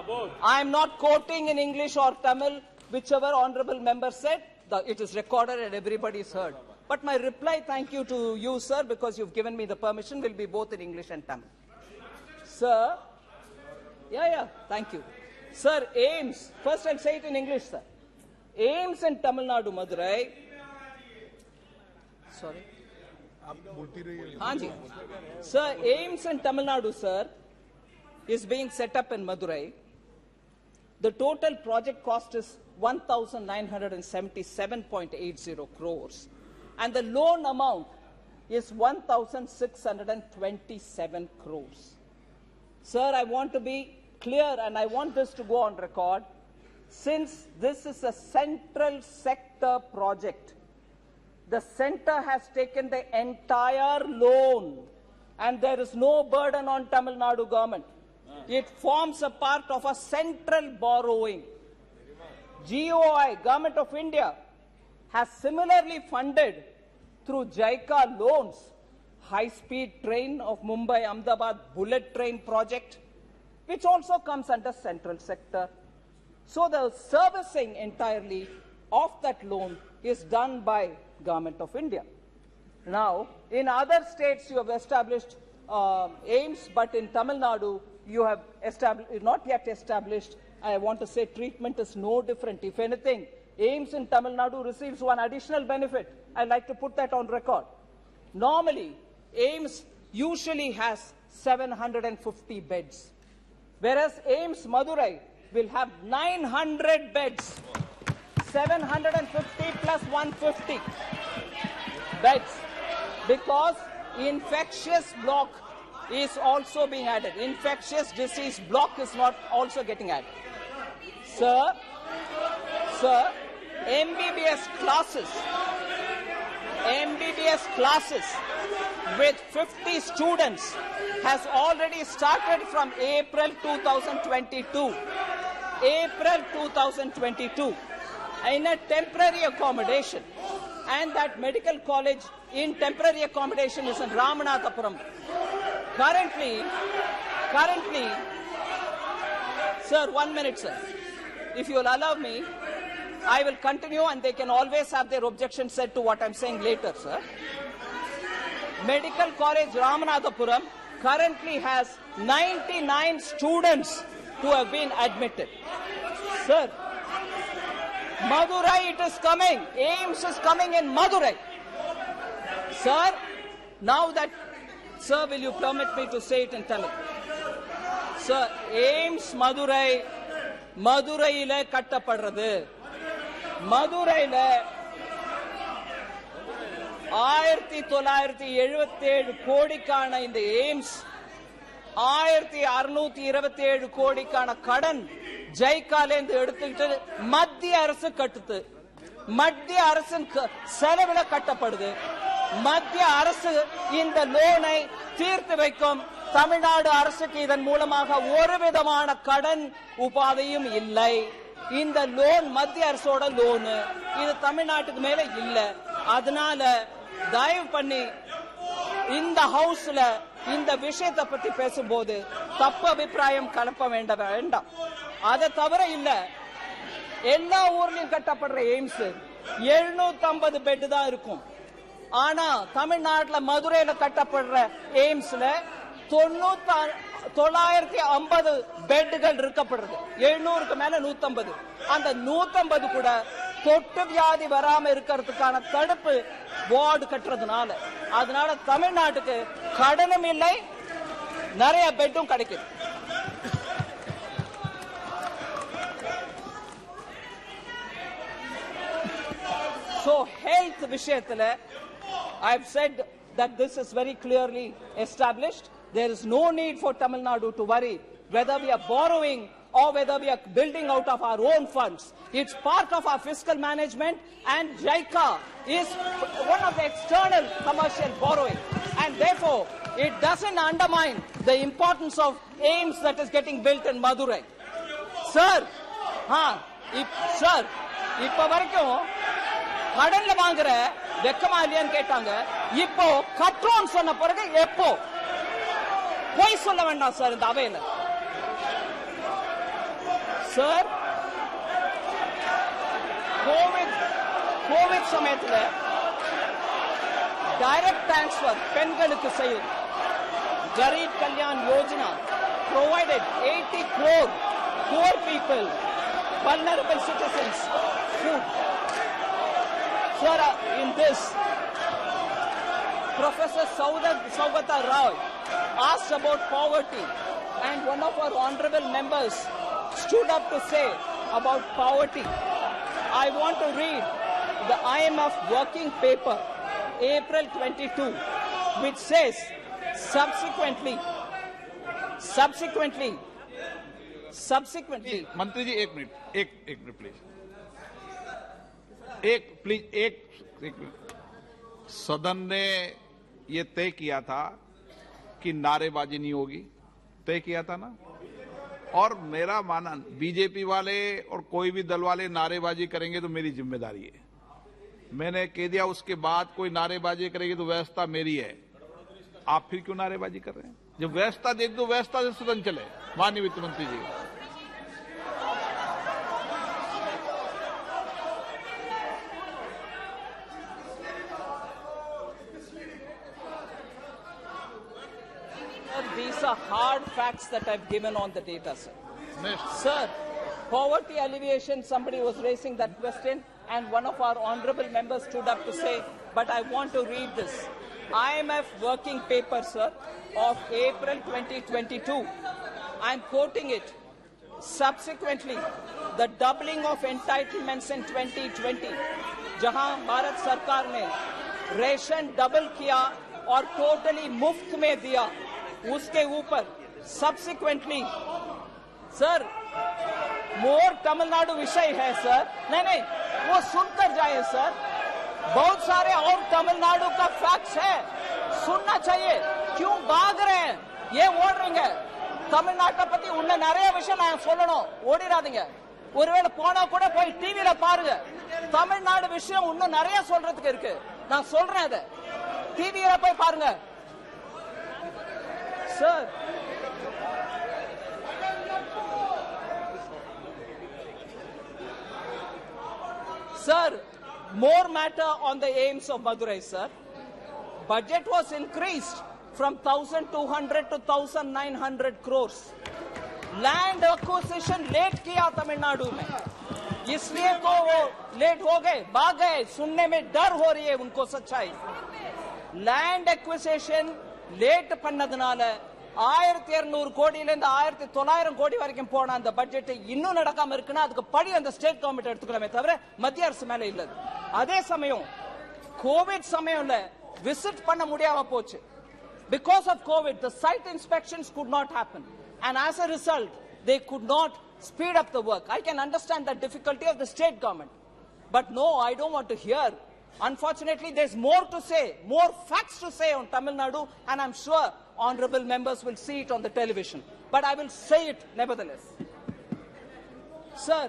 Both. I am not quoting in English or Tamil, whichever honorable member said. It is recorded and everybody's heard. But my reply, thank you to you, sir, because you've given me the permission, will be both in English and Tamil. Sir, thank you. Sir, AIIMS, first I'll say it in English, sir. AIIMS in Tamil Nadu, Madurai. Sorry. Hanji. Sir, AIIMS in Tamil Nadu, sir, is being set up in Madurai. The total project cost is 1,977.80 crores. And the loan amount is 1,627 crores. Sir, I want to be clear and I want this to go on record. Since this is a central sector project, the center has taken the entire loan and there is no burden on Tamil Nadu government. It forms a part of a central borrowing. GOI, Government of India, has similarly funded through JICA loans high-speed train of Mumbai-Ahmedabad bullet train project, which also comes under central sector. So the servicing entirely of that loan is done by Government of India. Now, in other states you have established AIIMS, but in Tamil Nadu you have not yet established. I want to say treatment is no different. If anything, AIIMS in Tamil Nadu receives one additional benefit. I'd like to put that on record. Normally, AIIMS usually has 750 beds, whereas AIIMS Madurai will have 900 beds, 750 plus 150 beds, because infectious block is also being added. Infectious disease block is not also getting added. Sir, MBBS classes with 50 students has already started from April 2022. April 2022 in a temporary accommodation, and that medical college in temporary accommodation is in Ramanathapuram. Currently, sir, 1 minute, sir. If you will allow me, I will continue and they can always have their objection said to what I'm saying later, sir. Medical College Ramanathapuram currently has 99 students who have been admitted. Sir, Madurai, it is coming. AIIMS is coming in Madurai. Sir, now that, sir, will you permit me to say it in Tamil? Sir, AIIMS Madurai, Maduraile kattapadrathu. Maduraile 1977 கோடிக்கான இந்த AIIMS 1627 கோடிக்கான கடன் ஜைகாலேந்து எடுத்துக்கிட்டு மத்திய அரசு கட்டுது. மத்திய அரசின் செலவில் கட்டப்படுது. மத்திய அரசு இந்த லோனை தீர்த்து வைக்கும். தமிழ்நாடு அரசுக்கு இதன் மூலமாக ஒரு விதமான கடன் உபாதையும் இல்லை. இந்த லோன் மத்திய அரசோட லோனு, இது தமிழ்நாட்டுக்கு மேல இல்ல. அதனால தயவு பண்ணி இந்த ஹவுஸ்ல இந்த விஷயத்தை பத்தி பேசும்போது தப்பு அபிப்பிராயம் கலப்ப வேண்டாம். அதை தவிர இல்ல, எல்லா ஊர்லயும் கட்டப்படுற எய்ம்ஸ் 750 பெட் தான் இருக்கும். ஆனா தமிழ்நாட்டுல மதுரையில கட்டப்படுற எய்ம்ஸ்ல 950 பெட்டுகள் இருக்கப்படுறது. 700க்கு மேல 150. அந்த 150 கூட தொட்டு வியாதி வராம இருக்கிறதுக்கான தடுப்பு வார்டு கட்டுறதுனால, அதனால தமிழ்நாட்டுக்கு கடனும் இல்லை, நிறைய பெட்டும் கிடைக்குது. So health விஷயத்துல I've said that this is very clearly established. There is no need for Tamil Nadu to worry whether we are borrowing or whether we are building out of our own funds. It's part of our fiscal management, and JICA is one of the external commercial borrowing, and therefore it doesn't undermine the importance of aims that is getting built in Madurai. Sir, sir, இப்ப வரைக்கும் கடன்ல வாங்குற வெக்கமா இல்லையான்னு கேட்டாங்க. இப்போ கட்டுறோம் சொன்ன பிறகு எப்போ போய் சொல்ல வேண்டாம் சார் இந்த அவையில. சார், கோவிட் சமயத்துல டைரக்ட் டிரான்ஸ்பர் பெண்களுக்கு செய்யும் kharif Kalyan Yojana provided 80 crore poor people, vulnerable citizens food. Sir, in this, Professor Saugata Rao asked about poverty, and one of our honorable members stood up to say about poverty. I want to read the IMF working paper, April 22, which says, subsequently, मंत्री जी एक minute please, एक minute. सदन ने ये तय किया था कि नारेबाजी नहीं होगी, तय किया था ना। और मेरा मानना, बीजेपी वाले और कोई भी दल वाले नारेबाजी करेंगे तो मेरी जिम्मेदारी है। मैंने कह दिया उसके बाद कोई नारेबाजी करेगी तो व्यवस्था मेरी है। आप फिर क्यों नारेबाजी कर रहे हैं? जब व्यवस्था दे दो, व्यवस्था से सदन चले। माननीय वित्त मंत्री जी, these are hard facts that I've given on the data, sir. Sir, poverty alleviation, somebody was raising that question, and one of our honorable members stood up to say, but I want to read this. IMF working paper, sir, of April 2022. I'm quoting it. Subsequently, the doubling of entitlements in 2020, जहां भारत सरकार ने ration double किया और totally मुफ्त में दिया, उसके ऊपर सब्सिक्वेंटली, सर, मोर तमिलनाडु विषय है सर, नहीं, वो सुनकर जाए सर, बहुत सारे और तमिलनाडु का फैक्ट्स है, सुनना चाहिए, क्यों भाग रहे हैं, ये ஓடுறீங்க தமிழ்நாட்டை பத்தி உன்ன நிறைய விஷயம் நான் சொல்லணும், ஓடிராதீங்க, ஒருவேளை போனா கூட போய் டிவில பாருங்க, தமிழ்நாடு விஷயம் இன்னும் நிறைய சொல்றதுக்கு இருக்கு, நான் சொல்றேன், அதை டிவில போய் பாருங்க. Sir, more matter on the aims of Madurai, sir. Budget was increased from 1,200 to 1,900 crores. Land acquisition late किया तमिलनाडु में, इसलिए तो वो लेट हो गए, भाग गए, सुनने में डर हो रही है उनको सच्चाई. Land acquisition late பண்ணதுனால 1200 கோடியில இருந்து 1900 கோடி வரைக்கும் போன அந்த பட்ஜெட் இன்னும் நடக்காம இருக்குன்னா அதுக்கு படி அந்த ஸ்டேட் கவர்மெண்ட் எடுத்துக்கலாமே தவிர மத்திய அரசு மேல இல்ல. அதே சமயம் கோவிட் சமயம்ல விசிட் பண்ண முடியாம போச்சு. Because of COVID, the site inspections could not happen, and as a result, they could not speed up the work. I can understand the difficulty of the state government, but no, I don't want to hear. Unfortunately, there's more to say, more facts to say on Tamil Nadu, and I'm sure honorable members will see it on the television. But I will say it nevertheless. Sir,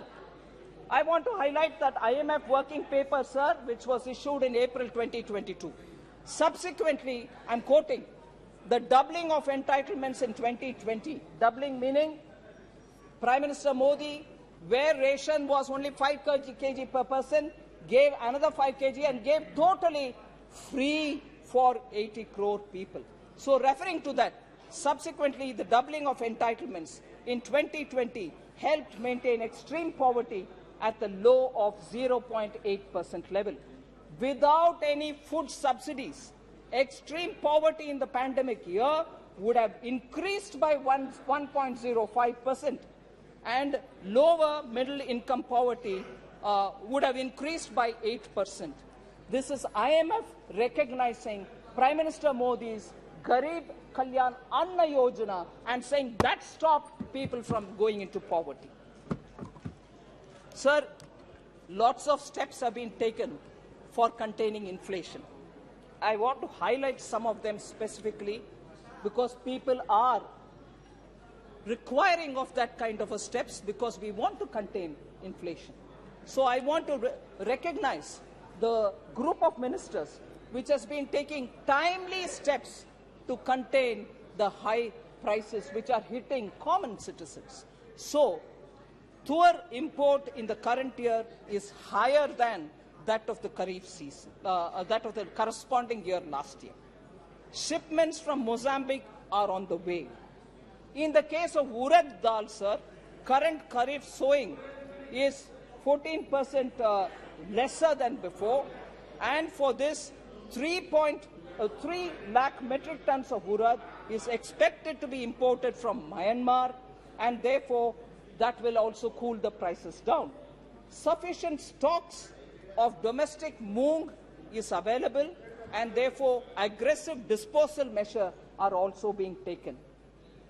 I want to highlight that IMF working paper, sir, which was issued in April 2022. Subsequently, I'm quoting, the doubling of entitlements in 2020, doubling meaning Prime Minister Modi, where ration was only 5 kg per person, gave another 5 kg and gave totally free for 80 crore people. So referring to that, subsequently the doubling of entitlements in 2020 helped maintain extreme poverty at the low of 0.8% level. Without any food subsidies, extreme poverty in the pandemic year would have increased by 1.05%, and lower middle income poverty would have increased by 8%. This is IMF recognizing Prime Minister Modi's Garib Kalyan Anna Yojana and saying that stopped people from going into poverty. Sir, lots of steps have been taken for containing inflation. I want to highlight some of them specifically because people are requiring of that kind of a steps because we want to contain inflation. So I want to recognize the group of ministers which has been taking timely steps to contain the high prices which are hitting common citizens. So, tour import in the current year is higher than that of the Kharif season, that of the corresponding year last year. Shipments from Mozambique are on the way. In the case of urad dal, sir, current Kharif sowing is 14% lesser than before, and for this 3 lakh metric tons of urad is expected to be imported from Myanmar, and therefore that will also cool the prices down. Sufficient stocks of domestic moong is available, and therefore aggressive disposal measures are also being taken.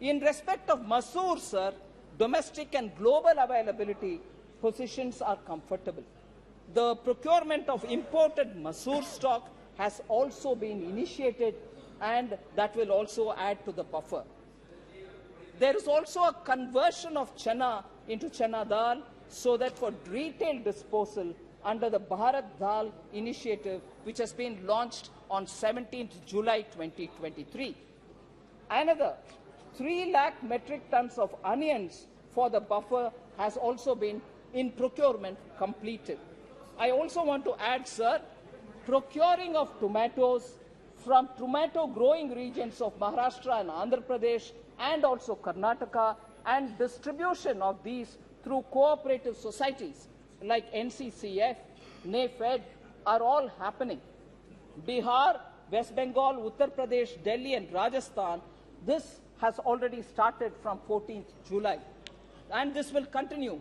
In respect of Monsoon, sir, domestic and global availability positions are comfortable. The procurement of imported Monsoon stock has also been initiated, and that will also add to the buffer. There is also a conversion of chana into chana dal so that for retail disposal under the Bharat Dal initiative, which has been launched on 17th July 2023. Another 3 lakh metric tons of onions for the buffer has also been in procurement completed. I also want to add, sir, procuring of tomatoes from tomato growing regions of Maharashtra and Andhra Pradesh and also Karnataka, and distribution of these through cooperative societies like NCCF, NAFED are all happening. Bihar, West Bengal, Uttar Pradesh, Delhi and Rajasthan, this has already started from 14th July, and this will continue.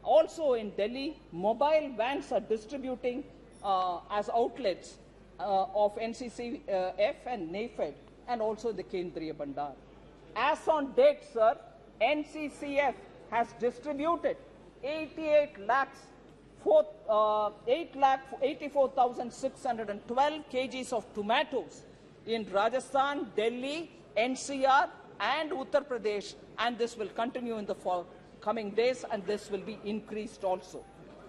Also in Delhi, mobile vans are distributing as outlets of NCCF and NAFED, and also the Kendriya Bandar. As on date, sir, NCCF has distributed 8,84,612 kgs of tomatoes in Rajasthan, Delhi, NCR and Uttar Pradesh, and this will continue in the coming days, and this will be increased also.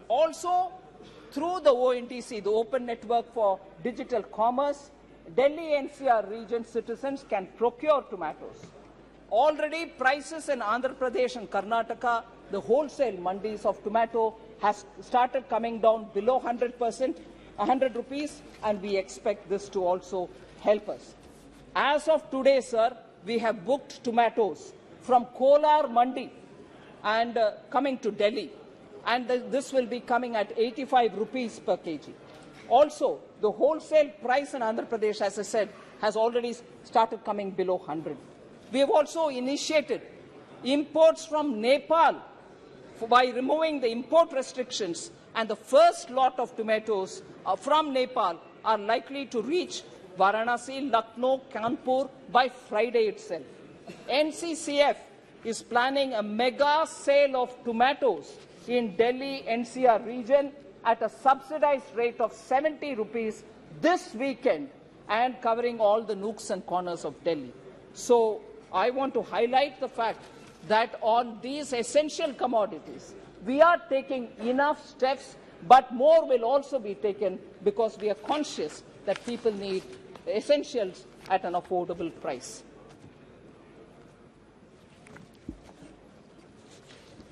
Also, through the ONDC, the Open Network for Digital Commerce, Delhi NCR region citizens can procure tomatoes. Already prices in Andhra Pradesh and Karnataka, the wholesale mandis of tomato has started coming down below 100%, 100 rupees, and we expect this to also help us. As of today, sir, we have booked tomatoes from Kolar Mandi and coming to Delhi, and this will be coming at 85 rupees per kg. Also, the wholesale price in Andhra Pradesh, as I said, has already started coming below 100. We have also initiated imports from Nepal by removing the import restrictions, and the first lot of tomatoes from Nepal are likely to reach Varanasi, Lucknow, Kanpur by Friday itself. NCCF is planning a mega sale of tomatoes in Delhi NCR region at a subsidized rate of 70 rupees this weekend, and covering all the nooks and corners of Delhi. So I want to highlight the fact that on these essential commodities, we are taking enough steps, but more will also be taken because we are conscious that people need essentials at an affordable price.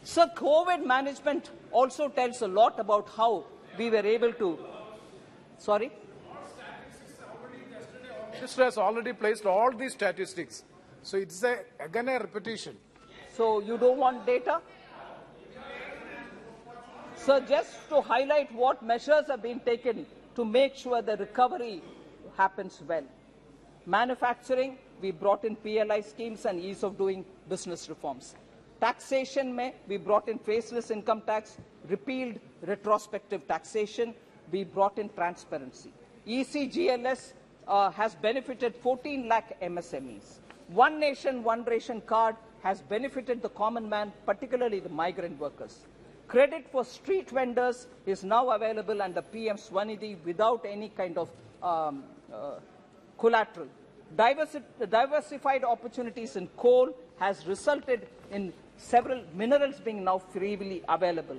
So COVID management also tells a lot about how we were able to, sorry? Minister has already placed all these statistics. So it's again a repetition. So you don't want data? So just to highlight what measures have been taken to make sure the recovery happens well. Manufacturing, we brought in PLI schemes and ease of doing business reforms. Taxation, we brought in faceless income tax, repealed retrospective taxation, we brought in transparency. ECGLS has benefited 14 lakh MSMEs. One Nation, One Ration card has benefited the common man, particularly the migrant workers. Credit for street vendors is now available under PM Swanidhi without any kind of collateral. Diversified opportunities in coal has resulted in several minerals being now freely available.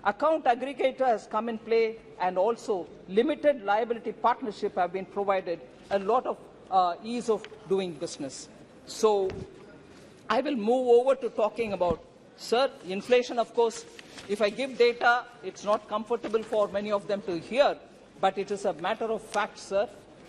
Account aggregator has come in play, and also limited liability partnership have been provided a lot of ease of doing business. So I will move over to talking about, sir, inflation, of course. If I give data, it's not comfortable for many of them to hear, but it is a matter of fact, sir,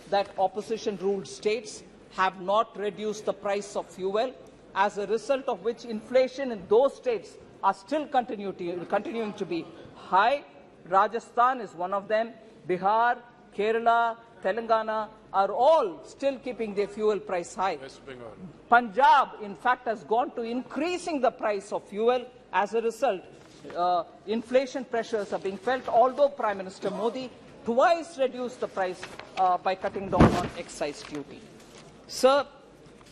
that opposition-ruled states have not reduced the price of fuel, as a result of which inflation in those states are still continuing to be high. Rajasthan is one of them. Bihar, Kerala, Telangana are all still keeping their fuel price high. Punjab, in fact, has gone to increasing the price of fuel. As a result, inflation pressures are being felt, although Prime Minister Modi twice reduced the price by cutting down on excise duty. Sir,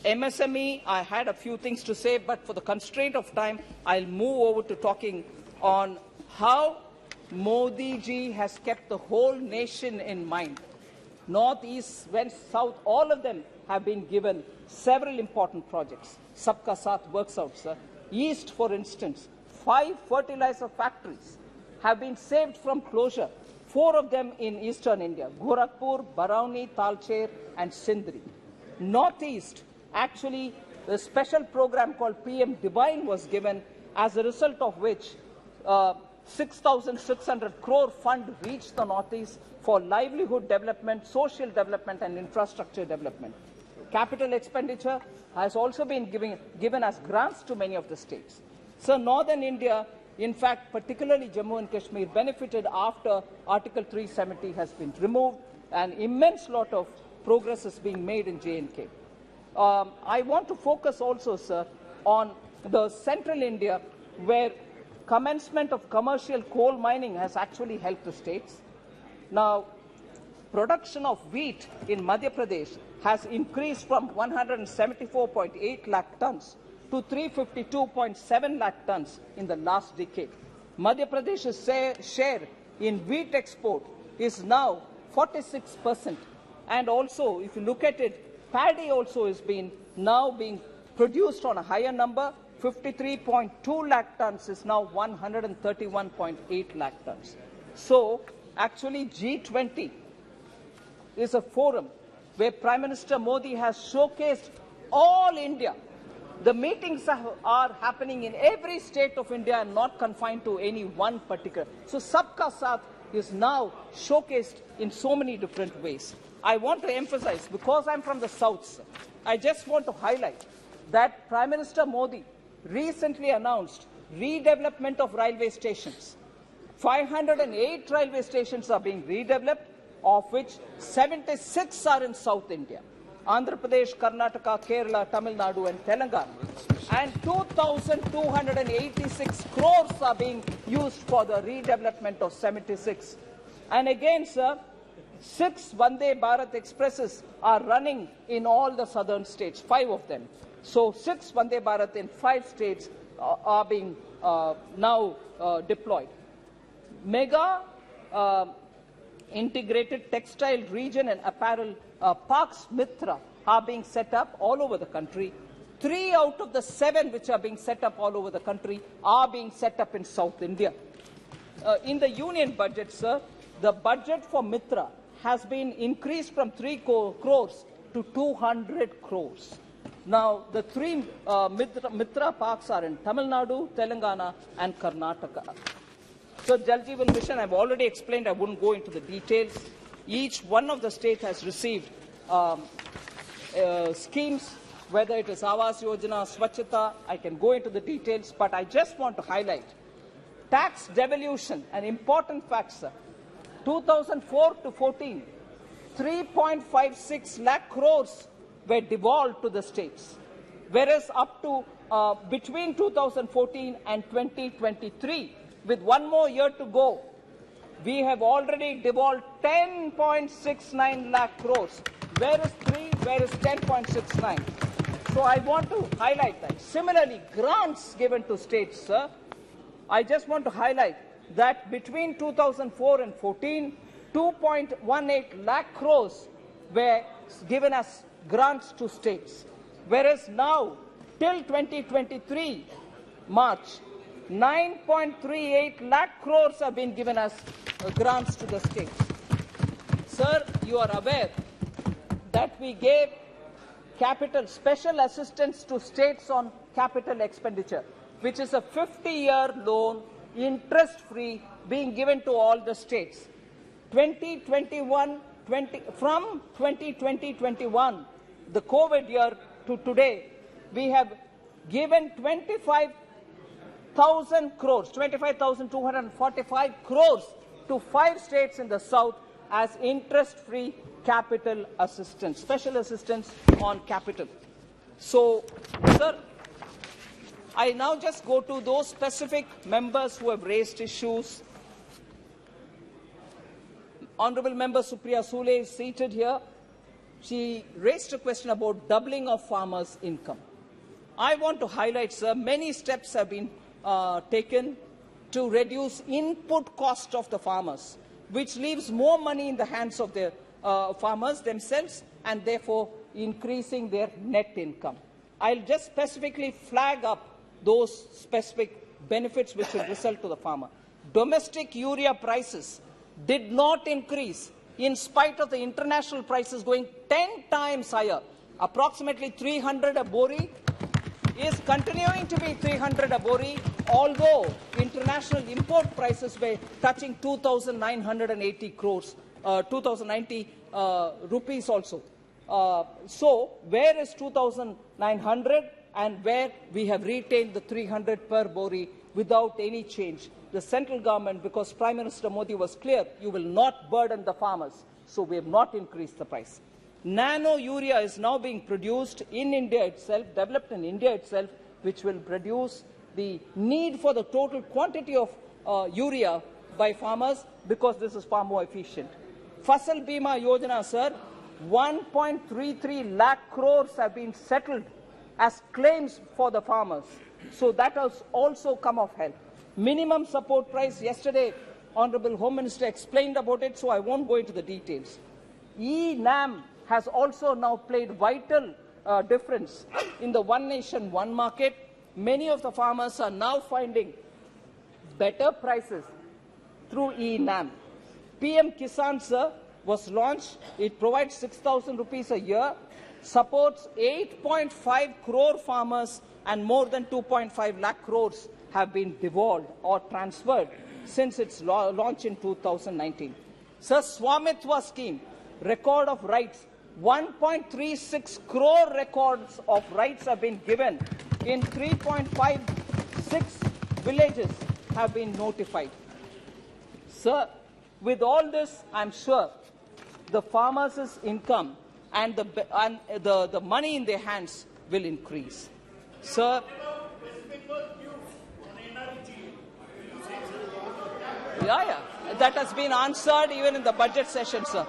MSME, I had a few things to say, but for the constraint of time, I'll move over to talking on how Modi ji has kept the whole nation in mind. North, East, West, South, all of them have been given several important projects. Sabka Saath works out, sir. East, for instance, 5 fertilizer factories have been saved from closure, 4 of them in eastern India, Gorakhpur, Barauni, Talcher, and Sindri. Northeast, actually, a special program called PM Divine was given, as a result of which 6,600 crore fund reached the Northeast for livelihood development, social development, and infrastructure development. Capital expenditure has also been given as grants to many of the states. So Northern India, in fact, particularly Jammu and Kashmir, benefited after Article 370 has been removed. An immense lot of progress is being made in J&K. I want to focus also, sir, on the central India, where commencement of commercial coal mining has actually helped the states. Now, production of wheat in Madhya Pradesh has increased from 174.8 lakh tons to 352.7 lakh tons in the last decade. Madhya Pradesh's share in wheat export is now 46%. And also, if you look at it, paddy also is now being produced on a higher number. 53.2 lakh tons is now 131.8 lakh tons. So, actually, G20 is a forum where Prime Minister Modi has showcased all India. The meetings are happening in every state of India and not confined to any one particular. So, Sabka Saath is now showcased in so many different ways. I want to emphasize, because I'm from the South, sir, I just want to highlight that Prime Minister Modi recently announced redevelopment of railway stations. 508 railway stations are being redeveloped, of which 76 are in South India. Andhra Pradesh, Karnataka, Kerala, Tamil Nadu, and Telangana. And 2,286 crores are being used for the redevelopment of 76. And again, sir, 6 Vande Bharat Expresses are running in all the southern states, 5 of them. So 6 Vande Bharat in 5 states are being now deployed. Mega integrated textile region and apparel parks Mitra are being set up all over the country. 3 out of the 7 which are being set up all over the country are being set up in South India. In the union budget, sir, the budget for Mitra has been increased from 3 crores to 200 crores. Now, the 3 Mitra parks are in Tamil Nadu, Telangana, and Karnataka. So, Jal Jeevan Mission, I've already explained, I wouldn't go into the details. Each one of the states has received schemes, whether it is Awas Yojana, Swachhata, I can go into the details, but I just want to highlight tax devolution, an important fact, sir. 2004 to 14, 3.56 lakh crores were devolved to the states, whereas up to between 2014 and 2023, with one more year to go, we have already devolved 10.69 lakh crores. Where is 10.69? So I want to highlight that. Similarly, grants given to states, sir, I just want to highlight that between 2004 and 14, 2.18 lakh crores were given as grants to states, whereas now, till 2023 March, 9.38 lakh crores have been given as grants to the states. Sir, you are aware that we gave special assistance to states on capital expenditure, which is a 50-year loan, interest-free, being given to all the states. From 2020-21, the COVID year to today, we have given 25,000 crores, 25,245 crores to 5 states in the south as interest-free capital assistance, special assistance on capital. So, sir, I now just go to those specific members who have raised issues. Honourable Member Supriya Sule is seated here. She raised a question about doubling of farmers' income. I want to highlight, sir, many steps have been taken to reduce input cost of the farmers, which leaves more money in the hands of the farmers themselves and therefore increasing their net income. I'll just specifically flag up those specific benefits which will result to the farmer. Domestic urea prices did not increase in spite of the international prices going 10 times higher. Approximately 300 a bori is continuing to be 300 a bori, although international import prices were touching 2,980 crores, 2,090 rupees also. So, where is 2,900 and where we have retained the 300 per bori without any change? The central government, because Prime Minister Modi was clear, you will not burden the farmers, so we have not increased the price. Nano urea is now being produced in India itself, developed in India itself, which will produce the need for the total quantity of urea by farmers, because this is far more efficient. Fasal Bima Yojana, sir, 1.33 lakh crores have been settled as claims for the farmers. So that has also come of help. Minimum support price, yesterday Honourable Home Minister explained about it, so I won't go into the details. E-NAM has also now played vital difference in the one nation, one market. Many of the farmers are now finding better prices through E-NAM. PM Kisan, sir, was launched. It provides 6,000 rupees a year, supports 8.5 crore farmers, and more than 2.5 lakh crores have been devolved or transferred since its launch in 2019. Sir, Swamitwa scheme, record of rights, 1.36 crore records of rights have been given in 3.56 villages have been notified. Sir, with all this, I'm sure the farmers' income and the money in their hands will increase. Sir, yeah, that has been answered even in the budget session, sir.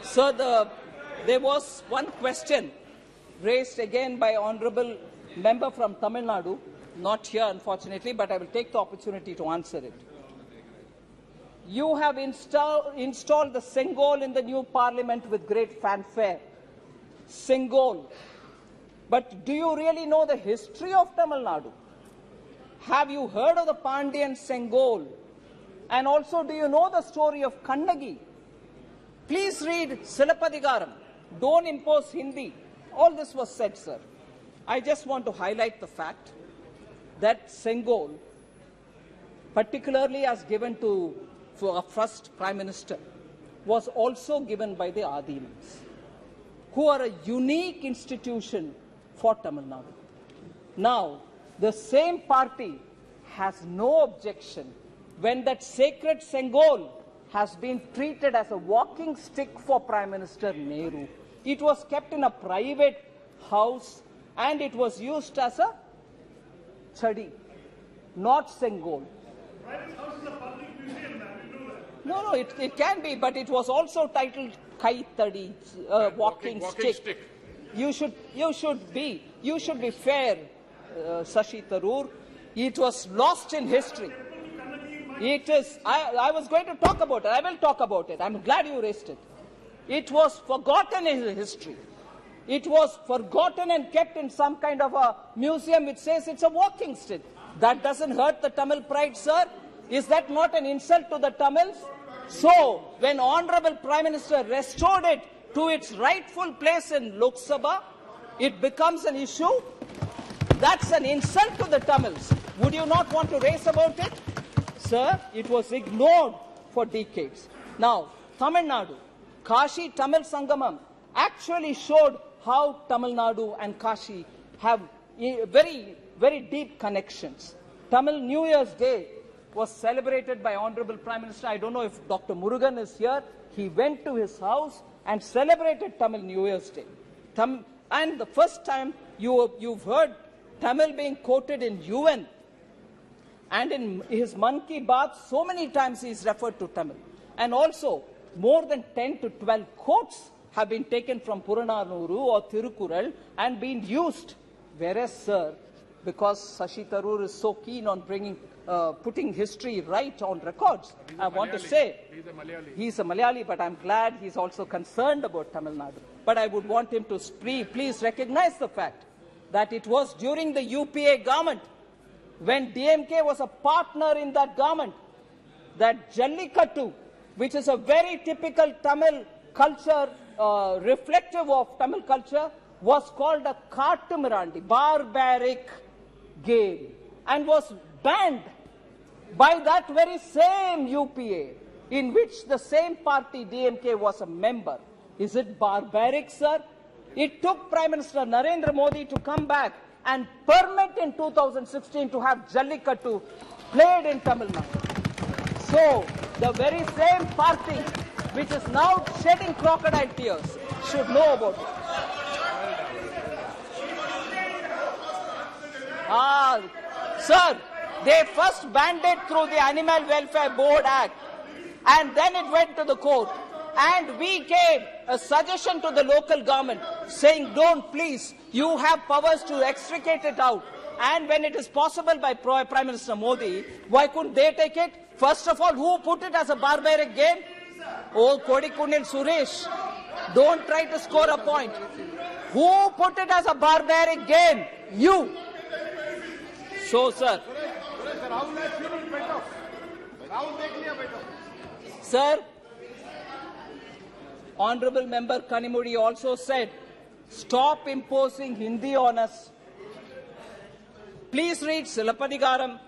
Sir, there was one question raised again by Honourable Member from Tamil Nadu, not here unfortunately, but I will take the opportunity to answer it. You have installed the Sengol in the new parliament with great fanfare. Sengol. But do you really know the history of Tamil Nadu? Have you heard of the Pandyan Sengol? And also, do you know the story of Kannagi? Please read Silapadigaram. Don't impose Hindi. All this was said, sir. I just want to highlight the fact that Sengol, particularly as given to our first Prime Minister, was also given by the Adinams, who are a unique institution for Tamil Nadu. Now, the same party has no objection when that sacred Sengol has been treated as a walking stick for Prime Minister Nehru. It was kept in a private house and it was used as a chadi, not Sengol. Private house is a public museum, man. You know that. No, it can be, but it was also titled Kai Tadi, walking stick. You should be fair, Shashi Tharoor. It was lost in history. It is. I was going to talk about it. I will talk about it. I'm glad you raised it. It was forgotten in history. It was forgotten and kept in some kind of a museum which says it's a walking stick. That doesn't hurt the Tamil pride, sir. Is that not an insult to the Tamils? So, when Honorable Prime Minister restored it to its rightful place in Lok Sabha, it becomes an issue. That's an insult to the Tamils. Would you not want to raise about it? Sir, it was ignored for decades. Now, Tamil Nadu, Kashi Tamil Sangamam actually showed how Tamil Nadu and Kashi have very, very deep connections. Tamil New Year's Day was celebrated by Honorable Prime Minister. I don't know if Dr. Murugan is here. He went to his house and celebrated Tamil New Year's Day. And the first time you've heard Tamil being quoted in UN. And in his Man Ki Baat, so many times he is referred to Tamil. And also, more than 10 to 12 quotes have been taken from Purananuru or Thirukural and been used. Whereas, sir, because Shashi Tharoor is so keen on putting history right on records, I want to say, he's a Malayali, but I'm glad he's also concerned about Tamil Nadu. But I would want him to please recognize the fact that it was during the UPA government, when DMK was a partner in that government, that Jallikattu, which is a very typical Tamil culture, reflective of Tamil culture, was called a Kattumirandi, barbaric game, and was banned by that very same UPA, in which the same party, DMK, was a member. Is it barbaric, sir? It took Prime Minister Narendra Modi to come back and permit in 2016 to have Jallikattu played in Tamil Nadu. So, the very same party which is now shedding crocodile tears should know about it. Sir, they first banned it through the Animal Welfare Board Act, and then it went to the court. And we gave a suggestion to the local government saying, don't please, you have powers to extricate it out. And when it is possible by Prime Minister Modi, why couldn't they take it? First of all, who put it as a barbaric game? Oh, Kodikunil Suresh, don't try to score a point. Who put it as a barbaric game? You. So, sir. Sir, Honorable Member Kanimudi also said, stop imposing Hindi on us. Please read Silapadigaram.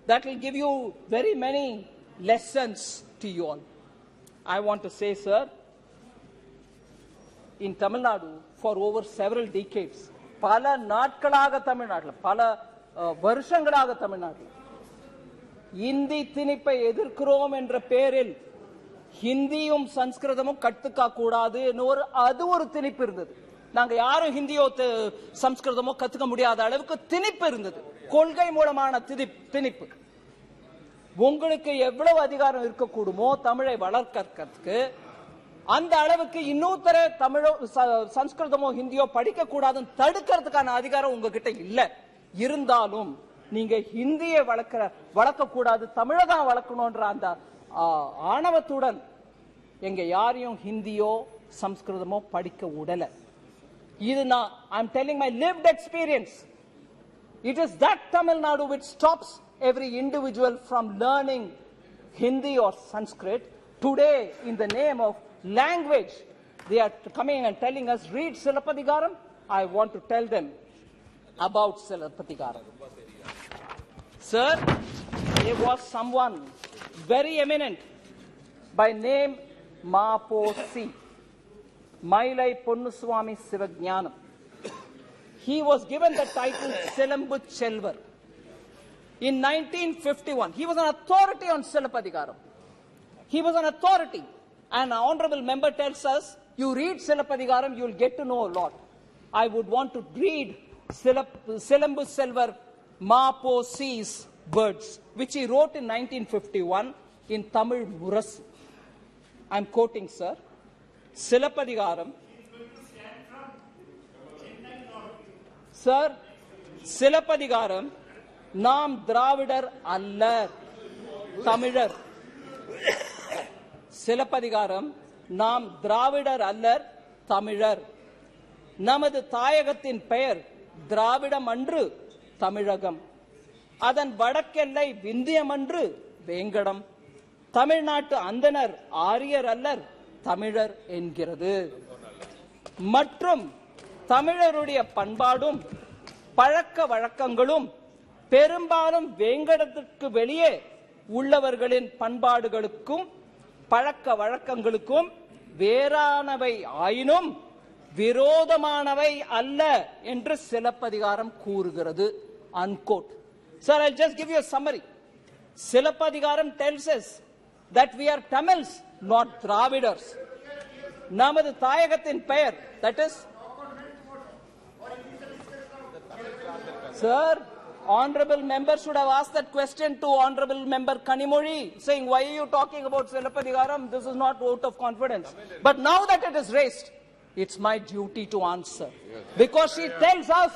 That will give you very many lessons to you all. I want to say, sir, in Tamil Nadu, for over several decades, pala natkalaga Tamil Nadu, pala varshangalaga Tamil Nadu, Hindi tinippai edirkrom endra peril ஹிந்தியும் சம்ஸ்கிருதமும் கத்துக்க கூடாது அது ஒரு திணிப்பு இருந்தது. நாங்க யாரும் ஹிந்தியோ சம்ஸ்கிருதமோ கத்துக்க முடியாத அளவுக்கு திணிப்பு இருந்தது, கொள்கை மூலமான திணிப்பு. உங்களுக்கு எவ்வளவு அதிகாரம் இருக்கக்கூடுமோ தமிழை வளர்க்கறதுக்கு, அந்த அளவுக்கு இன்னொருத்தர தமிழோ சம்ஸ்கிருதமோ ஹிந்தியோ படிக்க கூடாதுன்னு தடுக்கிறதுக்கான அதிகாரம் உங்ககிட்ட இல்ல. இருந்தாலும் நீங்க ஹிந்தியை வளர்க்க கூடாது, தமிழை தான் வளர்க்கணும்ன்ற அந்த ஆணவத்துடன் எங்க யாரையும் ஹிந்தியோ சம்ஸ்கிருதமோ படிக்க விடல. இது நான் I'm telling my lived experience. It is that Tamil Nadu which stops every individual from learning Hindi or Sanskrit. Today, in the name of language, they are coming and telling us, read Silappatikaram. I want to tell them about Silappatikaram. Sir, there was someone very eminent by name Maposi, Mailai Ponnuswamy Sivajnanam. He was given the title Selambu Chelvar. In 1951, he was an authority on Silappatikaram. He was an authority. And an honorable member tells us, you read Silappatikaram, you will get to know a lot. I would want to read Selambu Chelvar Maposi's words, which he wrote in 1951 in Tamil Murasu. I am quoting, sir. Silappatikaram. Sir, Silappatikaram, நாம் திராவிடர் அல்லர் தமிழர். சிலப்பதிகாரம், நாம் திராவிடர் அல்லர் தமிழர். நமது தாயகத்தின் பெயர் திராவிடம் அன்று தமிழகம். அதன் வடக்கெல்லை விந்தியம் அன்று வேங்கடம். தமிழ்நாட்டு அந்தனர் ஆரியர் அல்லர் தமிழர் என்கிறது. மற்றும் தமிழருடைய பண்பாடும் பழக்க வழக்கங்களும் பெரும்பாலும் வேங்கடத்திற்கு வெளியே உள்ளவர்களின் பண்பாடுகளுக்கும் பழக்க வழக்கங்களுக்கும் வேறானவை ஆயினும் விரோதமானவை அல்ல என்று சிலப்பதிகாரம் கூறுகிறது. Unquote. Sir, I'll just give you a summary. Silappatikaram tells us that we are Tamils, not Dravidars. நமது தாயகத்தின் பெயர், that is, sir, honorable member should have asked that question to honorable member Kanimozhi, saying, why are you talking about Silappatikaram? This is not vote of confidence. But now that it is raised, it's my duty to answer. Because she tells us,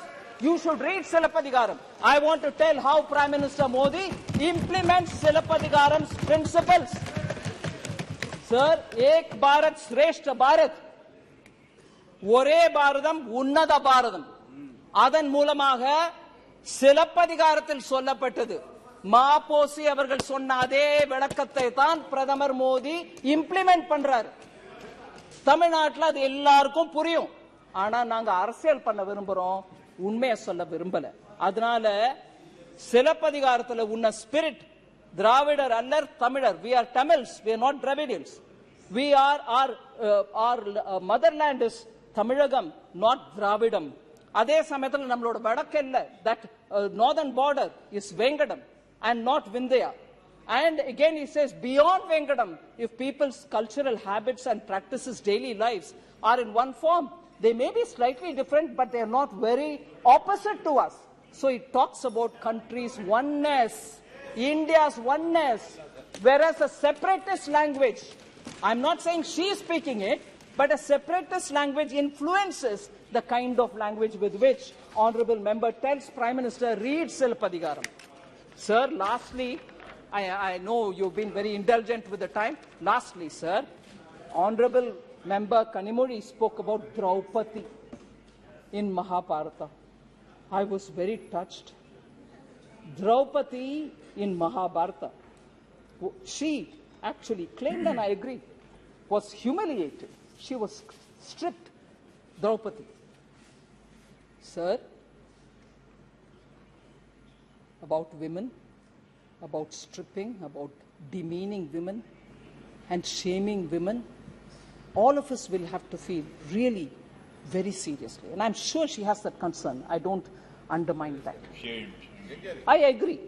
you should read Silappatikaram. I want to tell how Prime Minister Modi implements Silappatikaram's principles. Sir, Ek Bharat Shreshta Bharat, ஒரே பாரதம் உன்னத பாரதம். அதன் மூலமாக சிலப்பதிகாரத்தில் சொல்லப்பட்டது. மாபோசி அவர்கள் சொன்ன அதே விளக்கத்தை தான் பிரதமர் மோடி இம்ப்ளிமெண்ட் பண்றாரு. தமிழ்நாட்டில் அது எல்லாருக்கும் புரியும். ஆனா நாங்க அரசியல் பண்ண விரும்புறோம், உண்மையை சொல்ல விரும்பல. அதனால சிலப்பதிகாரத்தில் உன்ன ஸ்பிரிட் திராவிடர் அல்லர் தமிழர். We are Tamils, we are not Dravidians. We are our motherland is Tamilagam, not Dravidam. அதே சமயத்தில் நம்மளோட வடக்கெல்ல, that northern border is Vengadam and not Vindhya. And again he says, beyond Vengadam, if people's cultural habits and practices, daily lives are in one form, they may be slightly different, but they are not very opposite to us. So it talks about countries' oneness, India's oneness, whereas a separatist language, I'm not saying she is speaking it, but a separatist language influences the kind of language with which honorable member tells Prime Minister read Silappatikaram. Sir, lastly, I know you've been very indulgent with the time. Lastly, sir, honorable member Kanimozhi spoke about Draupadi in Mahabharata. I was very touched. Draupadi in Mahabharata, she actually claimed, and I agree, was humiliated. She was stripped. Draupadi. Sir, about women, about stripping, about demeaning women and shaming women, all of us will have to feel really very seriously. And I'm sure she has that concern. I don't undermine that. I agree.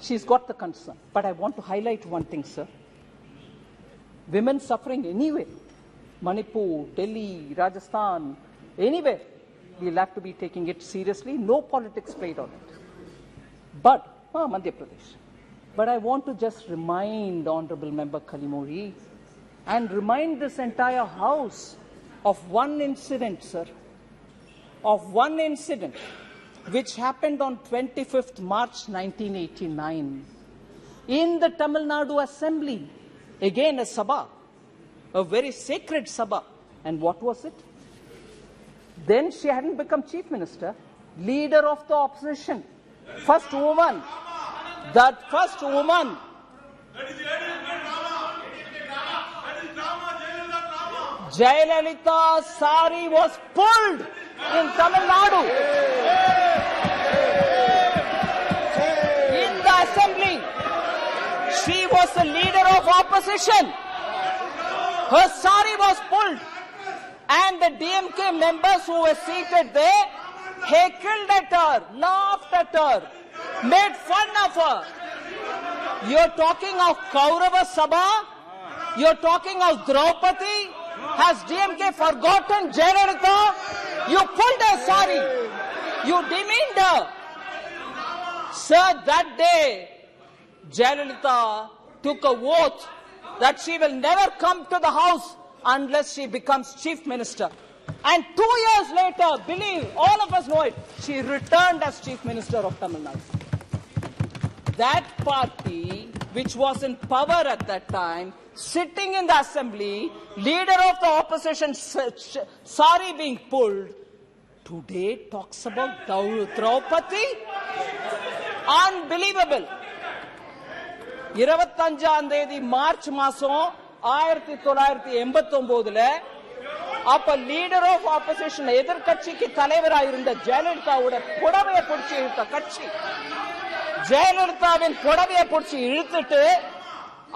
She's got the concern. But I want to highlight one thing, sir. Women suffering anywhere, Manipur, Delhi, Rajasthan, anywhere, we'll have to be taking it seriously. No politics played on it. But, Madhya Pradesh. But I want to just remind Honorable Member Kanimozhi and remind this entire House of one incident, sir. Of one incident which happened on 25th March 1989 in the Tamil Nadu Assembly, Again, a Sabha, a very sacred Sabha. And what was it? Then she hadn't become chief minister, leader of the opposition, first woman. That first woman. Jayalalitha's sari was pulled in Tamil Nadu. In the assembly, she was the leader of opposition. Her sari was pulled, and the DMK members who were seated there heckled at her, laughed at her, made fun of her. You're talking of Kaurava Sabha? You're talking of Draupadi? Has DMK forgotten Jayalalitha? You pulled her sari. You demeaned her. Sir, that day, Jayalalitha took a oath that she will never come to the house unless she becomes chief minister. And 2 years later, believe, all of us know it, she returned as chief minister of Tamil Nadu. That party, which was in power at that time, sitting in the assembly, leader of the opposition, sari being pulled, today talks about Draupadi? Unbelievable. 25ஆம் தேதி March மாசம் 1989ல அப்ப leader of opposition எதிர்க்கட்சிக்கு தலைவராக இருந்த ஜெயலலிதாவோட புடவையை பிடிச்சி இழுத்த கட்சி ஜெயலலிதாவின் புடவையை பிடிச்சி இழுத்துட்டு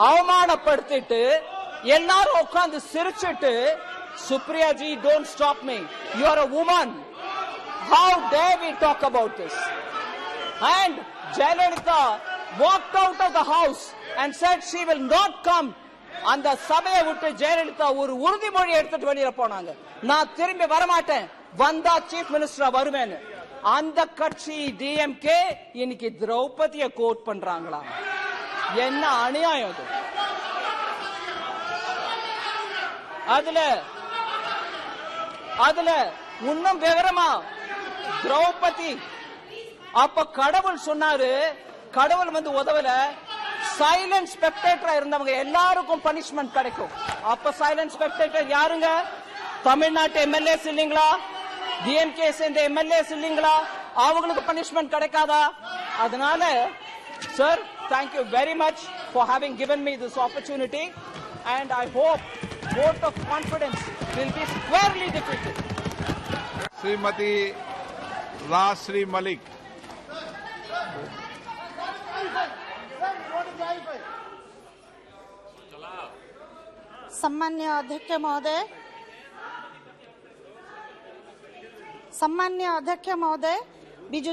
அவமானப்படுத்திட்டு எல்லாரும் உட்கார்ந்து சிரிச்சிட்டு Supriya G don't stop me you are a woman how dare we talk about this and Jayalalitha walked out of the house and said she will not come. அந்த சபையை விட்டு ஜெயலலிதா ஒரு உறுதிமொழி எடுத்துட்டு வெளியில போனாங்க. நான் திரும்பி வரமாட்டேன், வந்தா சீஃப் மினிஸ்டரா வருவேன்னு. அந்த கட்சி டிஎம்கே இன்னைக்கு திரௌபதியை கோட் பண்றாங்களா? என்ன அநியாயம் அது? அதுல இன்னும் விவரமா திரௌபதி அப்ப கடவுள் சொன்னாரு, கடவுள் வந்து உதவல, சைலண்ட் ஸ்பெக்டேட்டரா இருந்தவங்க எல்லாருக்கும் பனிஷ்மெண்ட் கிடைக்கும். அப்ப சைலண்ட் ஸ்பெக்டேட்டர் யாருங்க? தமிழ்நாட்டு எம்எல்ஏஸ் இல்லீங்களா? டிஎம்கே சேர்ந்த எம்எல்ஏஸ் இல்லீங்களா? அவங்களுக்கு பனிஷ்மெண்ட் கிடைக்காதா? அதனால sir, thank you very much for having given me this opportunity and I hope vote of confidence will be squarely defeated. Shrimati Rajashree Malik. सम्मान्य अध्यक्ष महोदय, बिजू